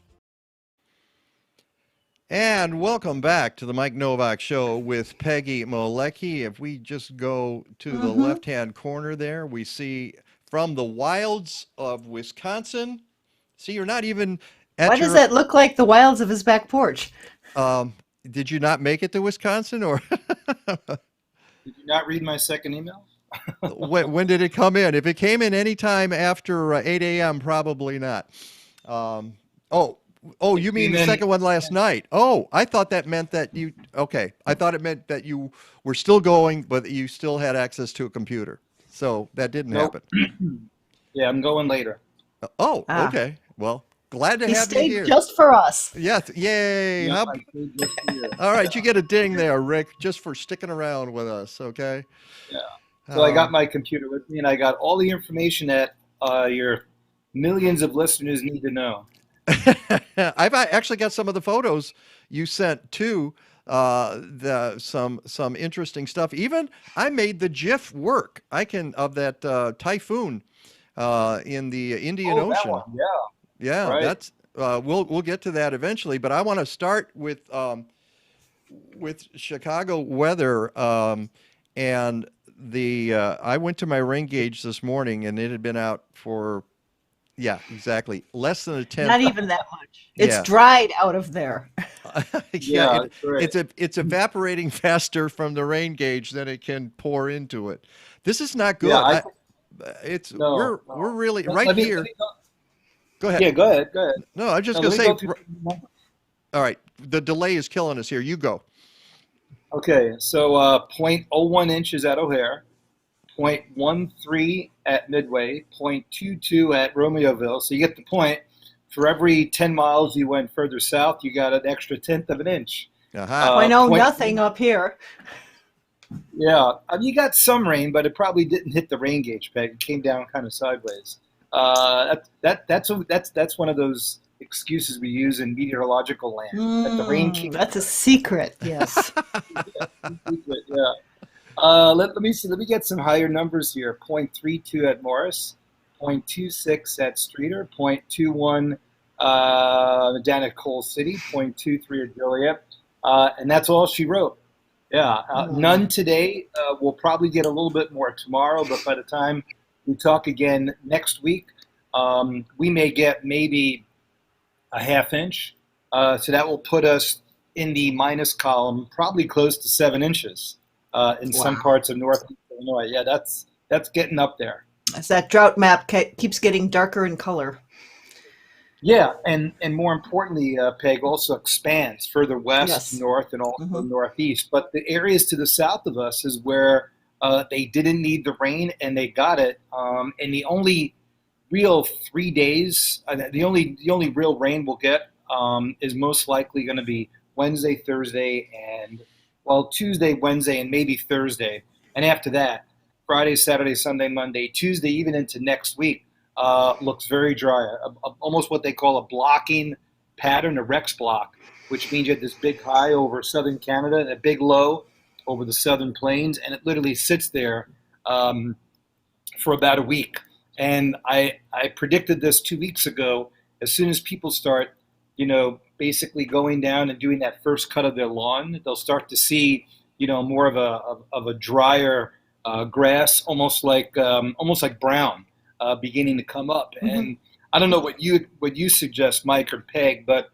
And welcome back to the Mike Nowak Show with Peggy Malecki. If we just go to the left-hand corner there, we see from the wilds of Wisconsin. See, you're not even at Why does that look like the wilds of his back porch? Did you not make it to Wisconsin, or Did you not read my second email? when did it come in? If it came in any time after 8 a.m., probably not. Oh, you mean the second one last night? Oh, I thought that meant that you, okay. I thought it meant that you were still going, but you still had access to a computer. So that didn't happen. Yeah, I'm going later. Oh, okay. Well, glad to have you here. Just for us. Yes, yay. Yep, All right, you get a ding there, Rick, just for sticking around with us, okay? Yeah. So I got my computer with me, and I got all the information that your millions of listeners need to know. I've actually got some of the photos you sent too. Some interesting stuff. Even I made the GIF work. I can of that typhoon in the Indian Ocean. That one. Yeah, right. That's we'll get to that eventually. But I want to start with Chicago weather and the. I went to my rain gauge this morning and it had been out for. Yeah, exactly. Less than a tenth. Not even that much. It's dried out of there. It's evaporating faster from the rain gauge than it can pour into it. This is not good. Yeah, we're really right here. Go ahead. Yeah, go ahead. No, I'm just going to say. All right, the delay is killing us here. You go. Okay, so 0.01 inches at O'Hare. 0.13 at Midway, 0.22 at Romeoville. So you get the point. For every 10 miles you went further south, you got an extra tenth of an inch. Nothing up here. Yeah, you got some rain, but it probably didn't hit the rain gauge peg. It came down kind of sideways. That's one of those excuses we use in meteorological land. That the rain came. That's a secret. Yes. Yeah. Let me see. Let me get some higher numbers here. 0.32 at Morris, 0.26 at Streeter, 0.21 down at Coal City, 0.23 at Joliet. And that's all she wrote. Yeah, none today. We'll probably get a little bit more tomorrow, but by the time we talk again next week, we may get maybe a half inch. So that will put us in the minus column, probably close to 7 inches in some parts of northeast Illinois. Yeah, that's getting up there. As that drought map keeps getting darker in color. Yeah, and more importantly, Peg, also expands further west, north, and also northeast. But the areas to the south of us is where they didn't need the rain, and they got it. And the only real 3 days, the only real rain we'll get is most likely going to be Wednesday, Thursday, and Tuesday, Wednesday, and maybe Thursday. And after that, Friday, Saturday, Sunday, Monday, Tuesday, even into next week, looks very dry. Almost what they call a blocking pattern, a Rex block, which means you have this big high over southern Canada and a big low over the southern plains, and it literally sits there for about a week. And I predicted this 2 weeks ago. As soon as people start, basically going down and doing that first cut of their lawn, they'll start to see, more of a drier grass, almost like brown, beginning to come up. And I don't know what you suggest, Mike or Peg, but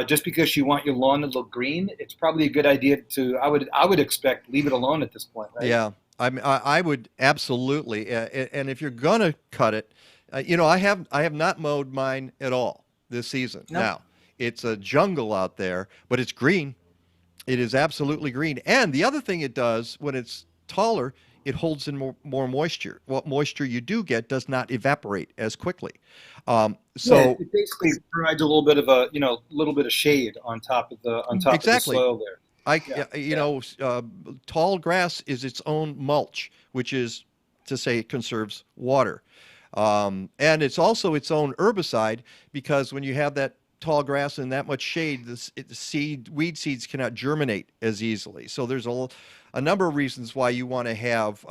just because you want your lawn to look green, it's probably a good idea to. I would expect leave it alone at this point, right? Yeah. I would absolutely, and if you're gonna cut it, I have not mowed mine at all this season. Nope. Now it's a jungle out there, but it's green. It is absolutely green. And the other thing it does when it's taller, it holds in more moisture. What moisture you do get does not evaporate as quickly. It basically provides a little bit of shade on top of the exactly. of the soil there. Tall grass is its own mulch, which is to say it conserves water. And it's also its own herbicide, because when you have that tall grass and that much shade, weed seeds cannot germinate as easily. So there's a number of reasons why you want to have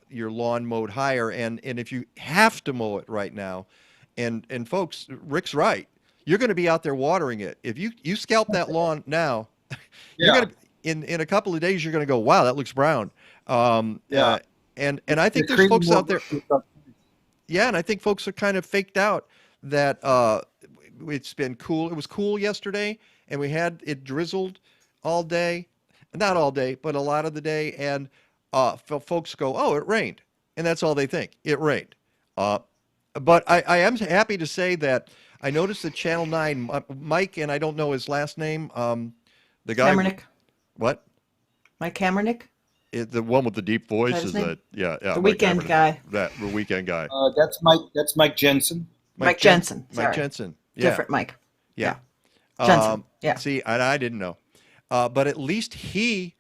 your lawn mowed higher. And if you have to mow it right now, and folks, Rick's right, you're going to be out there watering it. If you scalp that lawn now, you're going to in a couple of days you're going to go, wow, that looks brown. And I think there's folks out there. Yeah, and I think folks are kind of faked out that it's been cool. It was cool yesterday, and it drizzled all day. Not all day, but a lot of the day. And folks go, oh, it rained. And that's all they think. It rained. But I am happy to say that I noticed that Channel 9, Mike, and I don't know his last name, the guy. Kaepernick. What? Mike Kaepernick? The one with the deep voice is that, yeah. The Weekend guy. The Weekend guy. That's Mike Jensen. Mike Jensen. Mike Jensen. Yeah. Different Mike. Yeah. Jensen. Yeah. See, I didn't know. But at least he,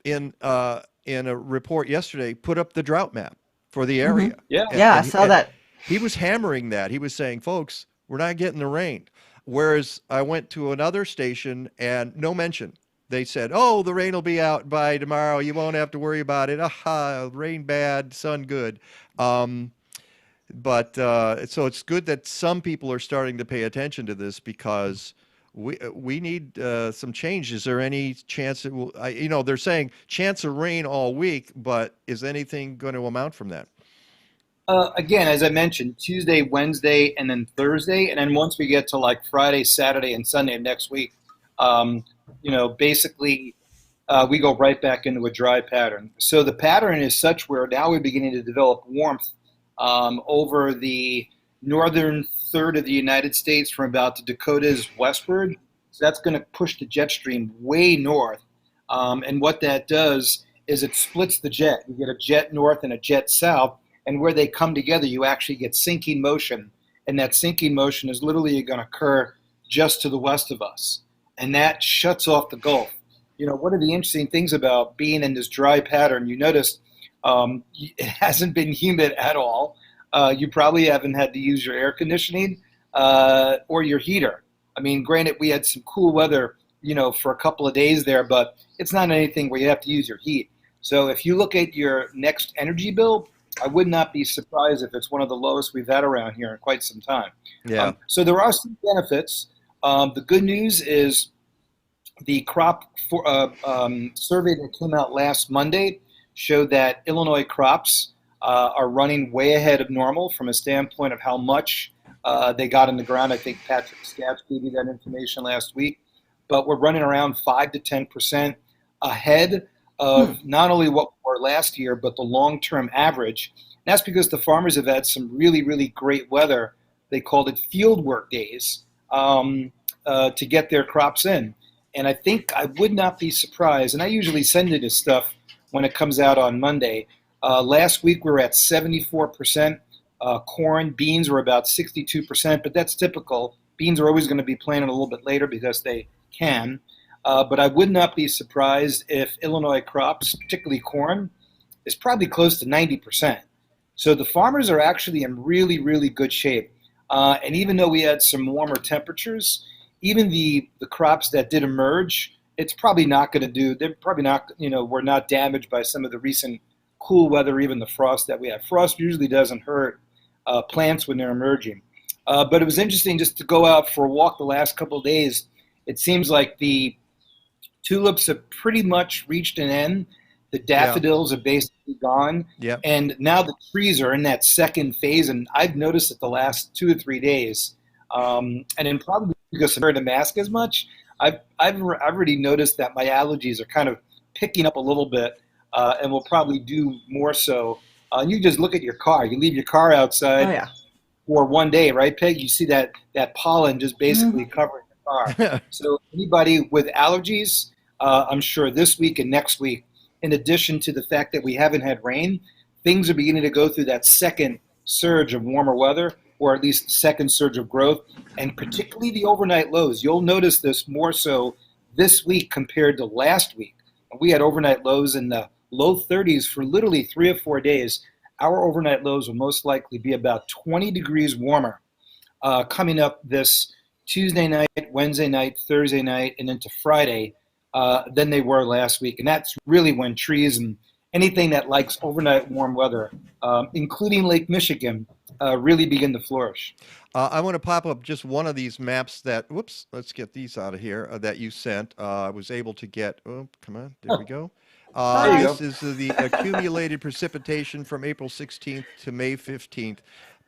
in a report yesterday, put up the drought map for the area. Mm-hmm. Yeah, I saw that. He was hammering that. He was saying, folks, we're not getting the rain. Whereas I went to another station and no mention. They said, oh, the rain will be out by tomorrow. You won't have to worry about it. Rain bad, sun good. So it's good that some people are starting to pay attention to this, because we need some change. Is there any chance it will? They're saying chance of rain all week, but is anything going to amount from that? Again, as I mentioned, Tuesday, Wednesday, and then Thursday, and then once we get to like Friday, Saturday, and Sunday of next week, basically we go right back into a dry pattern. So the pattern is such where now we're beginning to develop warmth over the northern third of the United States from about the Dakotas westward. So that's going to push the jet stream way north. And what that does is it splits the jet. You get a jet north and a jet south. And where they come together, you actually get sinking motion. And that sinking motion is literally going to occur just to the west of us. And that shuts off the Gulf. One of the interesting things about being in this dry pattern, you notice it hasn't been humid at all. You probably haven't had to use your air conditioning or your heater. I mean, granted, we had some cool weather, for a couple of days there, but it's not anything where you have to use your heat. So if you look at your next energy bill, I would not be surprised if it's one of the lowest we've had around here in quite some time. Yeah. So there are some benefits. The good news is the crop survey that came out last Monday showed that Illinois crops are running way ahead of normal from a standpoint of how much they got in the ground. I think Patrick Scatch gave you that information last week. But we're running around 5 to 10% ahead of not only what we were last year, but the long-term average. And that's because the farmers have had some really, really great weather. They called it field work days to get their crops in. And I think I would not be surprised, and I usually send you this stuff when it comes out on Monday. Last week we were at 74%. Corn, beans were about 62%, but that's typical. Beans are always going to be planted a little bit later because they can. But I would not be surprised if Illinois crops, particularly corn, is probably close to 90%. So the farmers are actually in really, really good shape. And even though we had some warmer temperatures, even the crops that did emerge, it's probably not going to do, they're probably not, were not damaged by some of the recent cool weather, even the frost that we had. Frost usually doesn't hurt plants when they're emerging. But it was interesting just to go out for a walk the last couple of days. It seems like the tulips have pretty much reached an end. The daffodils are basically gone. Yep. And now the trees are in that second phase. And I've noticed it the last 2 or 3 days. And then probably because I'm wearing a mask as much, I've already noticed that my allergies are kind of picking up a little bit and will probably do more so. And you just look at your car. You leave your car outside for one day, right, Peg? You see that pollen just basically covering the car. So anybody with allergies, I'm sure this week and next week, in addition to the fact that we haven't had rain, things are beginning to go through that second surge of warmer weather, or at least second surge of growth, and particularly the overnight lows. You'll notice this more so this week compared to last week. We had overnight lows in the low 30s for literally 3 or 4 days. Our overnight lows will most likely be about 20 degrees warmer coming up this Tuesday night, Wednesday night, Thursday night, and into Friday than they were last week. And that's really when trees and anything that likes overnight warm weather, including Lake Michigan, really begin to flourish. I want to pop up just one of these maps that, let's get these out of here, that you sent. I was able to get, come on, there we go. This is the accumulated precipitation from April 16th to May 15th.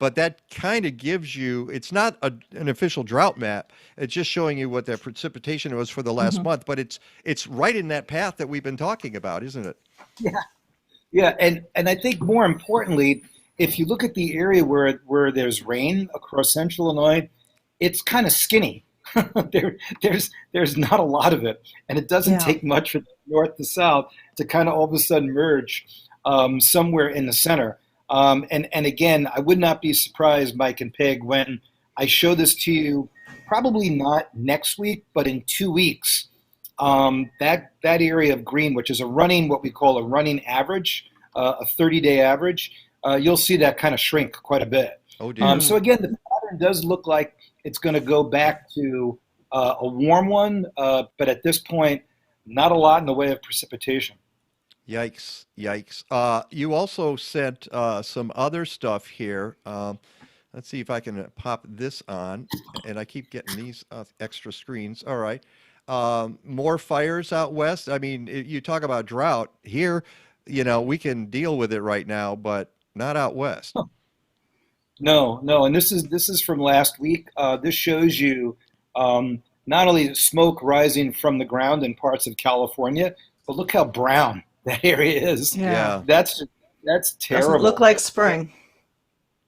But that kind of gives you, it's not an official drought map. It's just showing you what that precipitation was for the last month. But it's right in that path that we've been talking about, isn't it? Yeah, and I think more importantly, if you look at the area where there's rain across central Illinois, it's kind of skinny. There's not a lot of it, and it doesn't take much from north to south to kind of all of a sudden merge somewhere in the center. And again, I would not be surprised, Mike and Peg, when I show this to you, probably not next week, but in 2 weeks, that area of green, which is what we call a running average, a 30-day average, you'll see that kind of shrink quite a bit. Oh, dear. So again, the pattern does look like it's going to go back to a warm one, but at this point, not a lot in the way of precipitation. Yikes. You also sent some other stuff here. Let's see if I can pop this on. And I keep getting these extra screens. All right. More fires out west. I mean, you talk about drought. Here, we can deal with it right now, but not out west. No. And this is from last week. This shows you not only smoke rising from the ground in parts of California, but look how brown that area is. Yeah. That's terrible. Doesn't look like spring.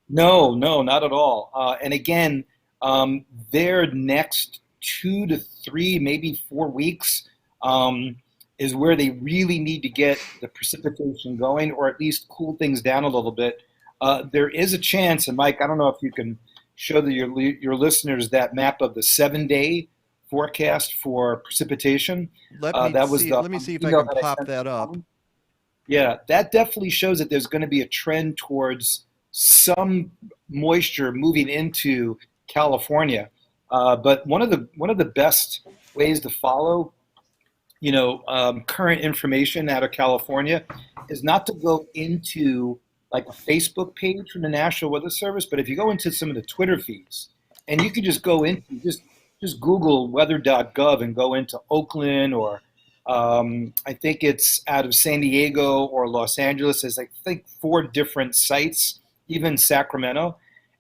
No, not at all. And again, their next 2 to 3, maybe 4 weeks is where they really need to get the precipitation going, or at least cool things down a little bit. There is a chance, and Mike, I don't know if you can show your listeners that map of the 7-day forecast for precipitation. Let me see if I can pop that up. Yeah, that definitely shows that there's going to be a trend towards some moisture moving into California. But one of the best ways to follow, current information out of California is not to go into like a Facebook page from the National Weather Service, but if you go into some of the Twitter feeds, and you can just go into, just just Google weather.gov and go into Oakland or I think it's out of San Diego or Los Angeles. There's, I think, 4 different sites, even Sacramento.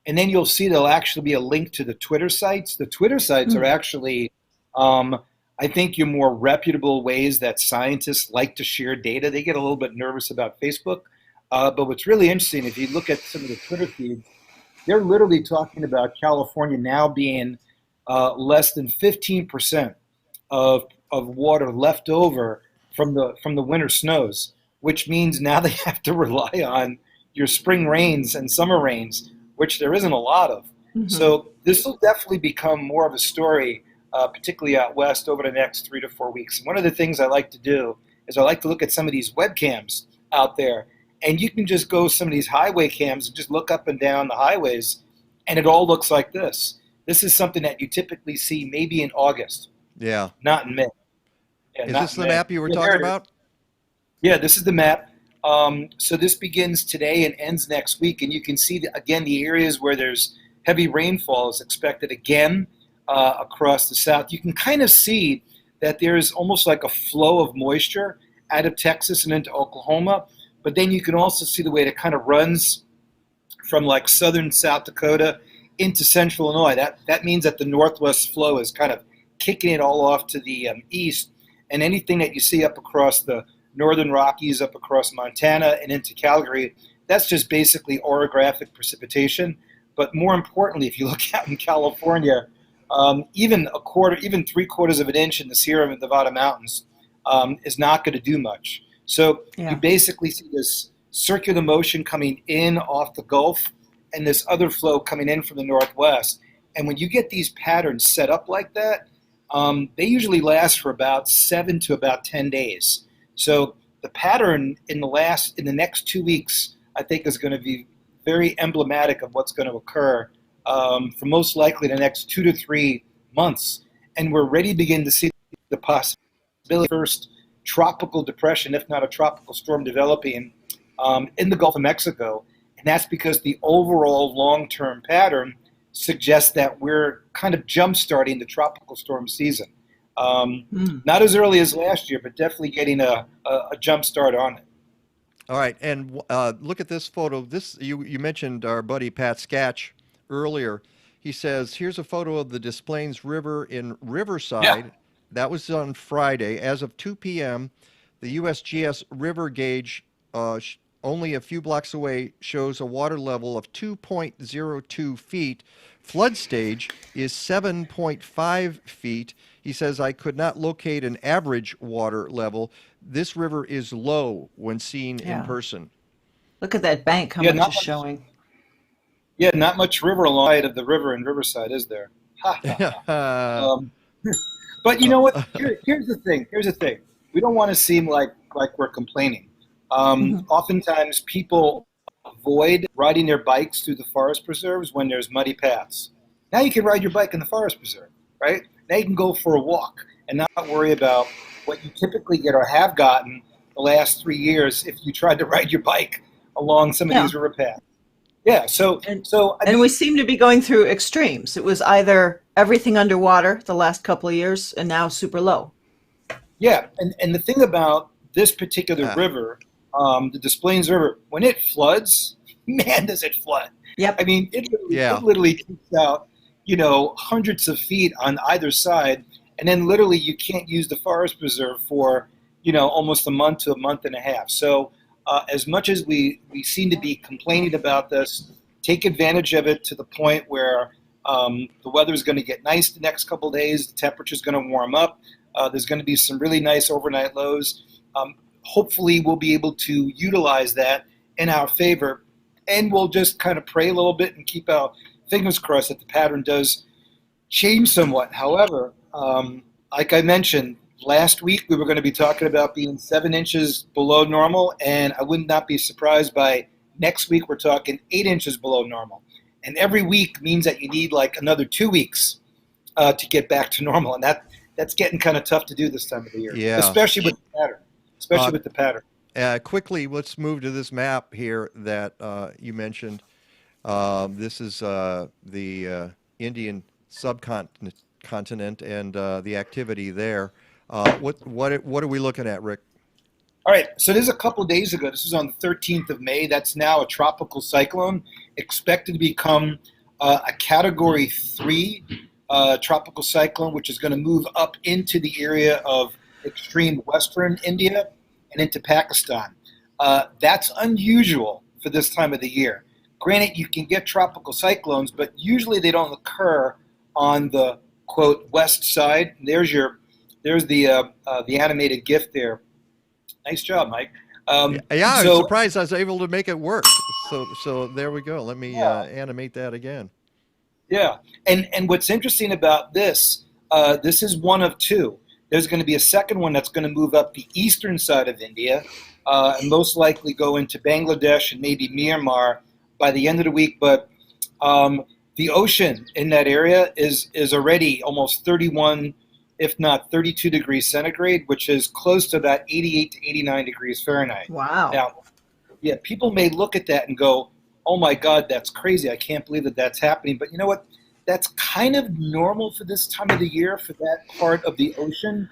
And then you'll see there'll actually be a link to the Twitter sites. The Twitter sites are actually, I think, your more reputable ways that scientists like to share data. They get a little bit nervous about Facebook. But what's really interesting, if you look at some of the Twitter feeds, they're literally talking about California now being less than 15% of water left over from the winter snows, which means now they have to rely on your spring rains and summer rains, which there isn't a lot of. So this will definitely become more of a story, particularly out west over the next 3 to 4 weeks. And one of the things I like to do is I like to look at some of these webcams out there, and you can just go some of these highway cams and just look up and down the highways, and it all looks like this. This is something that you typically see maybe in August. Yeah. Not in May. Yeah, is this the map you were talking about? Yeah, this is the map. So this begins today and ends next week, and you can see, again, the areas where there's heavy rainfall is expected again across the south. You can kind of see that there's almost like a flow of moisture out of Texas and into Oklahoma, but then you can also see the way it kind of runs from like southern South Dakota into central Illinois. That means that the northwest flow is kind of kicking it all off to the east, and anything that you see up across the northern Rockies, up across Montana and into Calgary, that's just basically orographic precipitation. But more importantly, if you look out in California, even a quarter, even 3/4 of an inch in the Sierra Nevada mountains is not going to do much. So you basically see this circular motion coming in off the Gulf and this other flow coming in from the northwest. And when you get these patterns set up like that, they usually last for about 7 to about 10 days. So the pattern in the next 2 weeks, I think, is going to be very emblematic of what's going to occur for most likely the next 2 to 3 months. And we're ready to begin to see the possibility of first tropical depression, if not a tropical storm, developing in the Gulf of Mexico. And that's because the overall long-term pattern suggests that we're kind of jump-starting the tropical storm season. Not as early as last year, but definitely getting a jump start on it. All right, and look at this photo. This you mentioned our buddy Pat Scatch earlier. He says, here's a photo of the Des Plaines River in Riverside. Yeah. That was on Friday. As of 2 p.m., the USGS river gauge only a few blocks away shows a water level of 2.02 feet. Flood stage is 7.5 feet. He says, I could not locate an average water level. This river is low when seen in person. Look at that bank, how much is showing. Yeah, not much river along the side of the river in Riverside, is there? But you know what? Here's the thing. We don't want to seem like we're complaining. Oftentimes people avoid riding their bikes through the forest preserves when there's muddy paths. Now you can ride your bike in the forest preserve, right? Now you can go for a walk and not worry about what you typically get or have gotten the last 3 years if you tried to ride your bike along some of these river paths. Yeah, and we seem to be going through extremes. It was either everything underwater the last couple of years and now super low. Yeah, and the thing about this particular river, the Des Plaines River, when it floods, man, does it flood. Yep. I mean, it literally takes out, hundreds of feet on either side, and then literally you can't use the forest preserve for, almost a month to a month and a half. So as much as we seem to be complaining about this, take advantage of it to the point where the weather is going to get nice the next couple of days, the temperature is going to warm up, there's going to be some really nice overnight lows. Hopefully we'll be able to utilize that in our favor, and we'll just kind of pray a little bit and keep our fingers crossed that the pattern does change somewhat. However, like I mentioned, last week we were going to be talking about being 7 inches below normal, and I would not be surprised by next week we're talking 8 inches below normal. And every week means that you need like another 2 weeks to get back to normal, and that's getting kind of tough to do this time of the year, especially with the pattern. Quickly, let's move to this map here that you mentioned. This is the Indian subcontinent continent and the activity there. What are we looking at, Rick? All right, so this is a couple of days ago. This is on the 13th of May. That's now a tropical cyclone, expected to become a Category 3 tropical cyclone, which is going to move up into the area of extreme western India and into Pakistan. That's unusual for this time of the year. Granted, you can get tropical cyclones, but usually they don't occur on the, quote, west side. There's the animated GIF there. Nice job, Mike. I'm surprised I was able to make it work. So there we go. Let me animate that again. Yeah, and what's interesting about this, this is one of two. There's going to be a second one that's going to move up the eastern side of India and most likely go into Bangladesh and maybe Myanmar by the end of the week. But the ocean in that area is already almost 31, if not 32 degrees centigrade, which is close to about 88 to 89 degrees Fahrenheit. Wow. Now, yeah, people may look at that and go, oh my God, that's crazy. I can't believe that that's happening. But you know what? That's kind of normal for this time of the year for that part of the ocean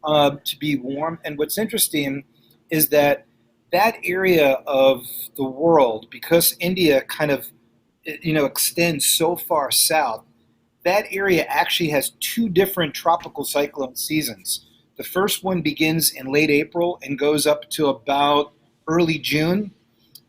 to be warm. And what's interesting is that area of the world, because India kind of, extends so far south, that area actually has two different tropical cyclone seasons. The first one begins in late April and goes up to about early June.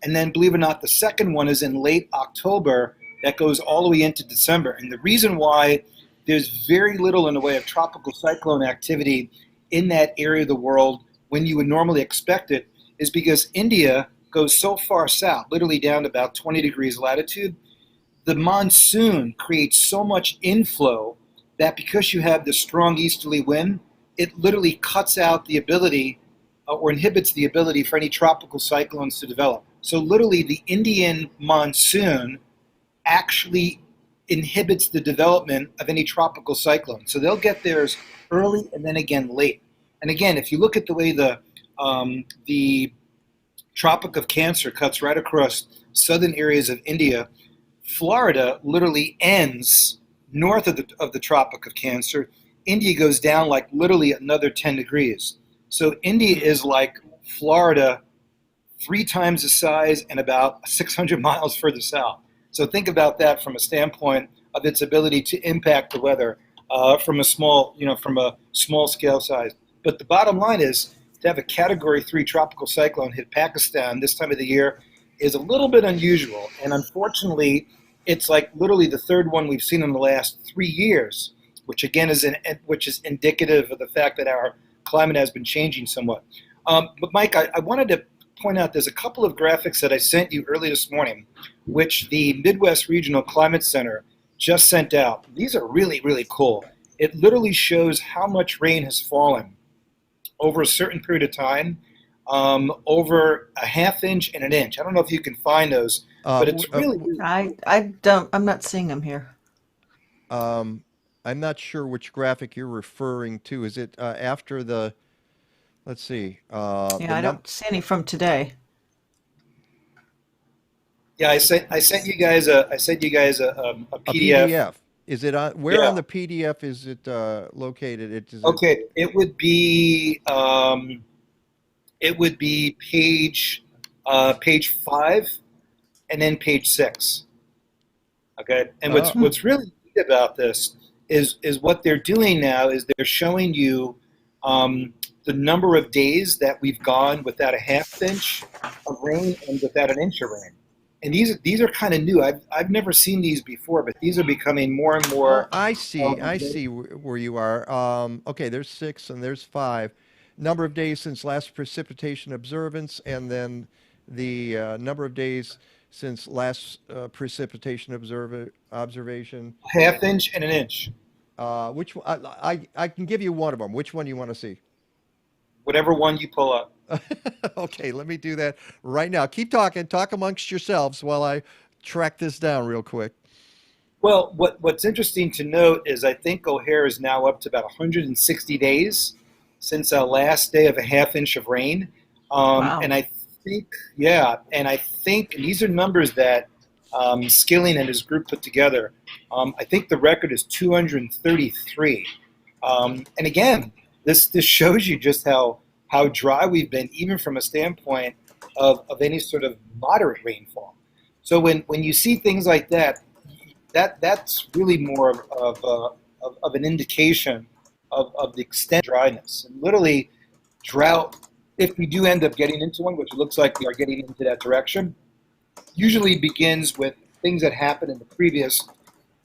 And then, believe it or not, the second one is in late October that goes all the way into December. And the reason why there's very little in the way of tropical cyclone activity in that area of the world when you would normally expect it is because India goes so far south, literally down to about 20 degrees latitude. The monsoon creates so much inflow that because you have the strong easterly wind, it literally cuts out the ability or inhibits the ability for any tropical cyclones to develop. So literally the Indian monsoon actually inhibits the development of any tropical cyclone. So they'll get theirs early and then again late. And again, if you look at the way the Tropic of Cancer cuts right across southern areas of India, Florida literally ends north of the Tropic of Cancer. India goes down like literally another 10 degrees. So India is like Florida 3 times the size and about 600 miles further south. So think about that from a standpoint of its ability to impact the weather from a small scale size. But the bottom line is to have a Category 3 tropical cyclone hit Pakistan this time of the year is a little bit unusual. And unfortunately, it's like literally the third one we've seen in the last 3 years, which again is indicative of the fact that our climate has been changing somewhat. But Mike, I wanted to point out there's a couple of graphics that I sent you early this morning, which the Midwest Regional Climate Center just sent out. These are really, really cool. It literally shows how much rain has fallen over a certain period of time, over a ½ inch and an inch. I don't know if you can find those, but it's really. I'm not seeing them here. I'm not sure which graphic you're referring to. Is it after the? Let's see. I don't see any from today. Yeah, I sent you guys a PDF. A PDF. Is it on? Where on the PDF is it located? Okay, it would be page 5, and then page 6. Okay, and what's really neat about this is what they're doing now is they're showing you the number of days that we've gone without a ½ inch of rain and without an inch of rain. And these are kind of new. I've never seen these before, but these are becoming more and more. I see where you are. Okay, there's 6 and there's 5. Number of days since last precipitation observance, and then the number of days since last precipitation observation. ½ inch and an inch. Which I can give you one of them. Which one do you want to see? Whatever one you pull up. Okay, let me do that right now. Keep talking. Talk amongst yourselves while I track this down real quick. Well, what's interesting to note is I think O'Hare is now up to about 160 days since our last day of a ½ inch of rain. Wow. And I think, and these are numbers that Skilling and his group put together. I think the record is 233. And again, this shows you just how dry we've been, even from a standpoint of any sort of moderate rainfall. So when you see things like that's really more of an indication of the extent of dryness. And literally, drought, if we do end up getting into one, which it looks like we are getting into that direction, usually begins with things that happened in the previous,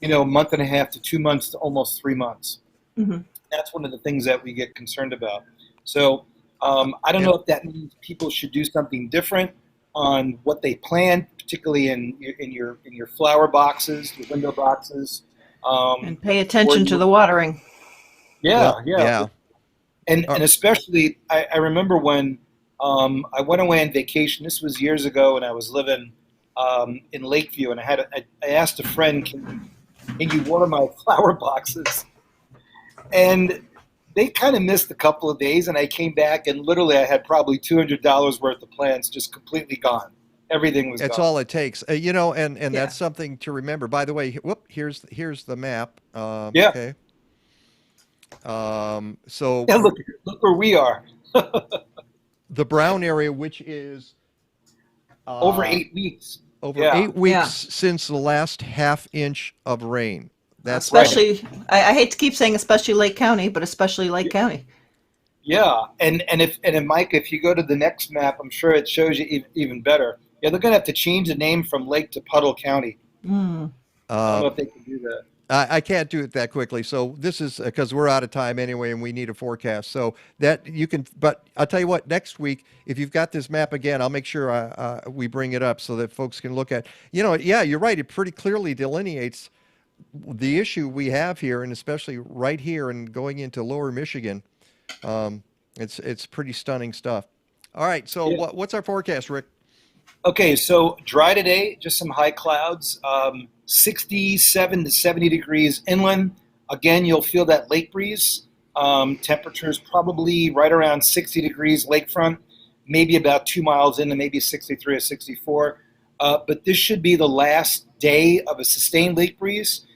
month and a half to 2 months to almost 3 months. Mm-hmm. That's one of the things that we get concerned about. So I don't know if that means people should do something different on what they plan, particularly in your flower boxes, your window boxes, and pay attention to the watering. Yeah. And especially, I remember when I went away on vacation. This was years ago, and I was living in Lakeview, and I asked a friend, "Can you water my flower boxes?" And they kind of missed a couple of days, and I came back, and literally I had probably $200 worth of plants just completely gone. Everything was That's gone. all it takes. And that's something to remember. By the way, here's the map. Okay. So look where we are. The brown area, which is over 8 weeks. Over 8 weeks since the last half inch of rain. That's especially. I hate to keep saying especially Lake County, but especially Lake County. Yeah, and if Mike, if you go to the next map, I'm sure it shows you even better. Yeah, they're going to have to change the name from Lake to Puddle County. I don't know if they can do that. I can't do it that quickly. So this is because we're out of time anyway, and we need a forecast. So that you can, but I'll tell you what, next week, if you've got this map again, I'll make sure we bring it up so that folks can look at, yeah, you're right. It pretty clearly delineates the issue we have here, and especially right here and going into lower Michigan. It's pretty stunning stuff. All right. So what's our forecast, Rick? Okay, so dry today, just some high clouds, 67 to 70 degrees inland. Again, you'll feel that lake breeze. Temperatures probably right around 60 degrees lakefront, maybe about 2 miles in, and maybe 63 or 64. But this should be the last day of a sustained lake breeze.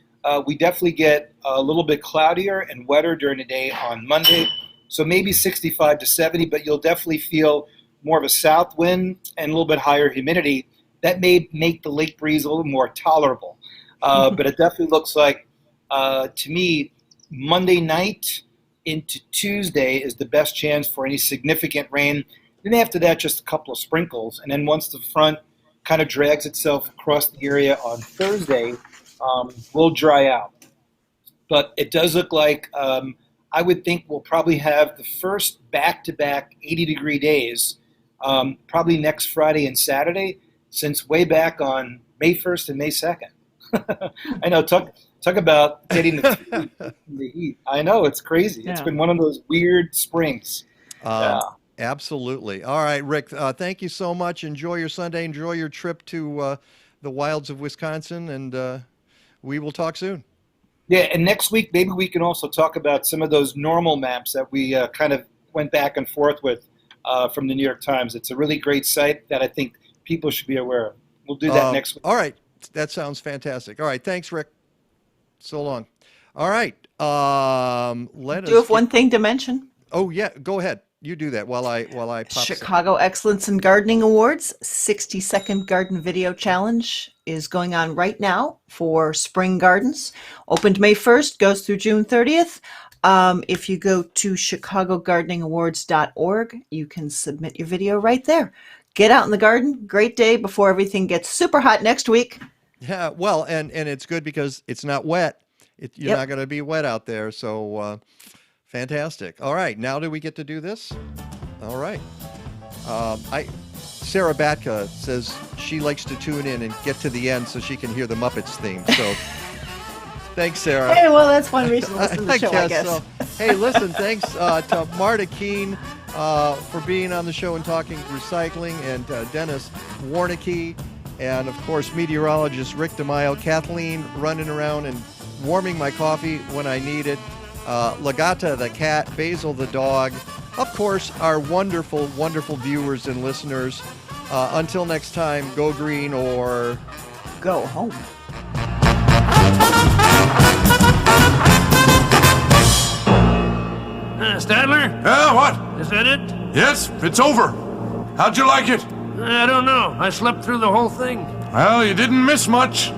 We definitely get a little bit cloudier and wetter during the day on Monday. So maybe 65 to 70, but you'll definitely feel more of a south wind and a little bit higher humidity. That may make the lake breeze a little more tolerable. But it definitely looks like, to me, Monday night into Tuesday is the best chance for any significant rain. Then after that, just a couple of sprinkles. And then once the front kind of drags itself across the area on Thursday, we'll dry out. But it does look like I would think we'll probably have the first back-to-back 80-degree days probably next Friday and Saturday, since way back on May 1st and May 2nd. I know, talk about getting the heat. I know, it's crazy. It's been one of those weird springs. Absolutely. All right, Rick, thank you so much. Enjoy your Sunday. Enjoy your trip to the wilds of Wisconsin, and we will talk soon. Yeah, and next week, maybe we can also talk about some of those normal maps that we kind of went back and forth with from the New York Times. It's a really great site that I think people should be aware of. We'll do that next week. All right. That sounds fantastic. All right. Thanks, Rick. So long. All right. Let us. Do you have one thing to mention? Oh, yeah. Go ahead. You do that while I pop Chicago Excellence in Gardening Awards 60-second garden video challenge is going on right now for spring gardens. Opened May 1st, goes through June 30th. If you go to chicagogardeningawards.org, you can submit your video right there. Get out in the garden. Great day before everything gets super hot next week. Yeah, well, and it's good because it's not wet. You're not going to be wet out there, so fantastic. All right, now do we get to do this? All right. Sarah Batka says she likes to tune in and get to the end so she can hear the Muppets theme. So thanks, Sarah. Hey, well, that's one reason to listen to the show, I guess. So. Hey, listen, thanks to Marta, Keane, for being on the show and talking recycling, and Dennis Warnecke, and of course meteorologist Rick DiMaio, Kathleen running around and warming my coffee when I need it, Lagata the cat, Basil the dog, of course our wonderful, wonderful viewers and listeners. Until next time, go green or go home. Stadler? Yeah, what? Is that it? Yes, it's over. How'd you like it? I don't know. I slept through the whole thing. Well, you didn't miss much.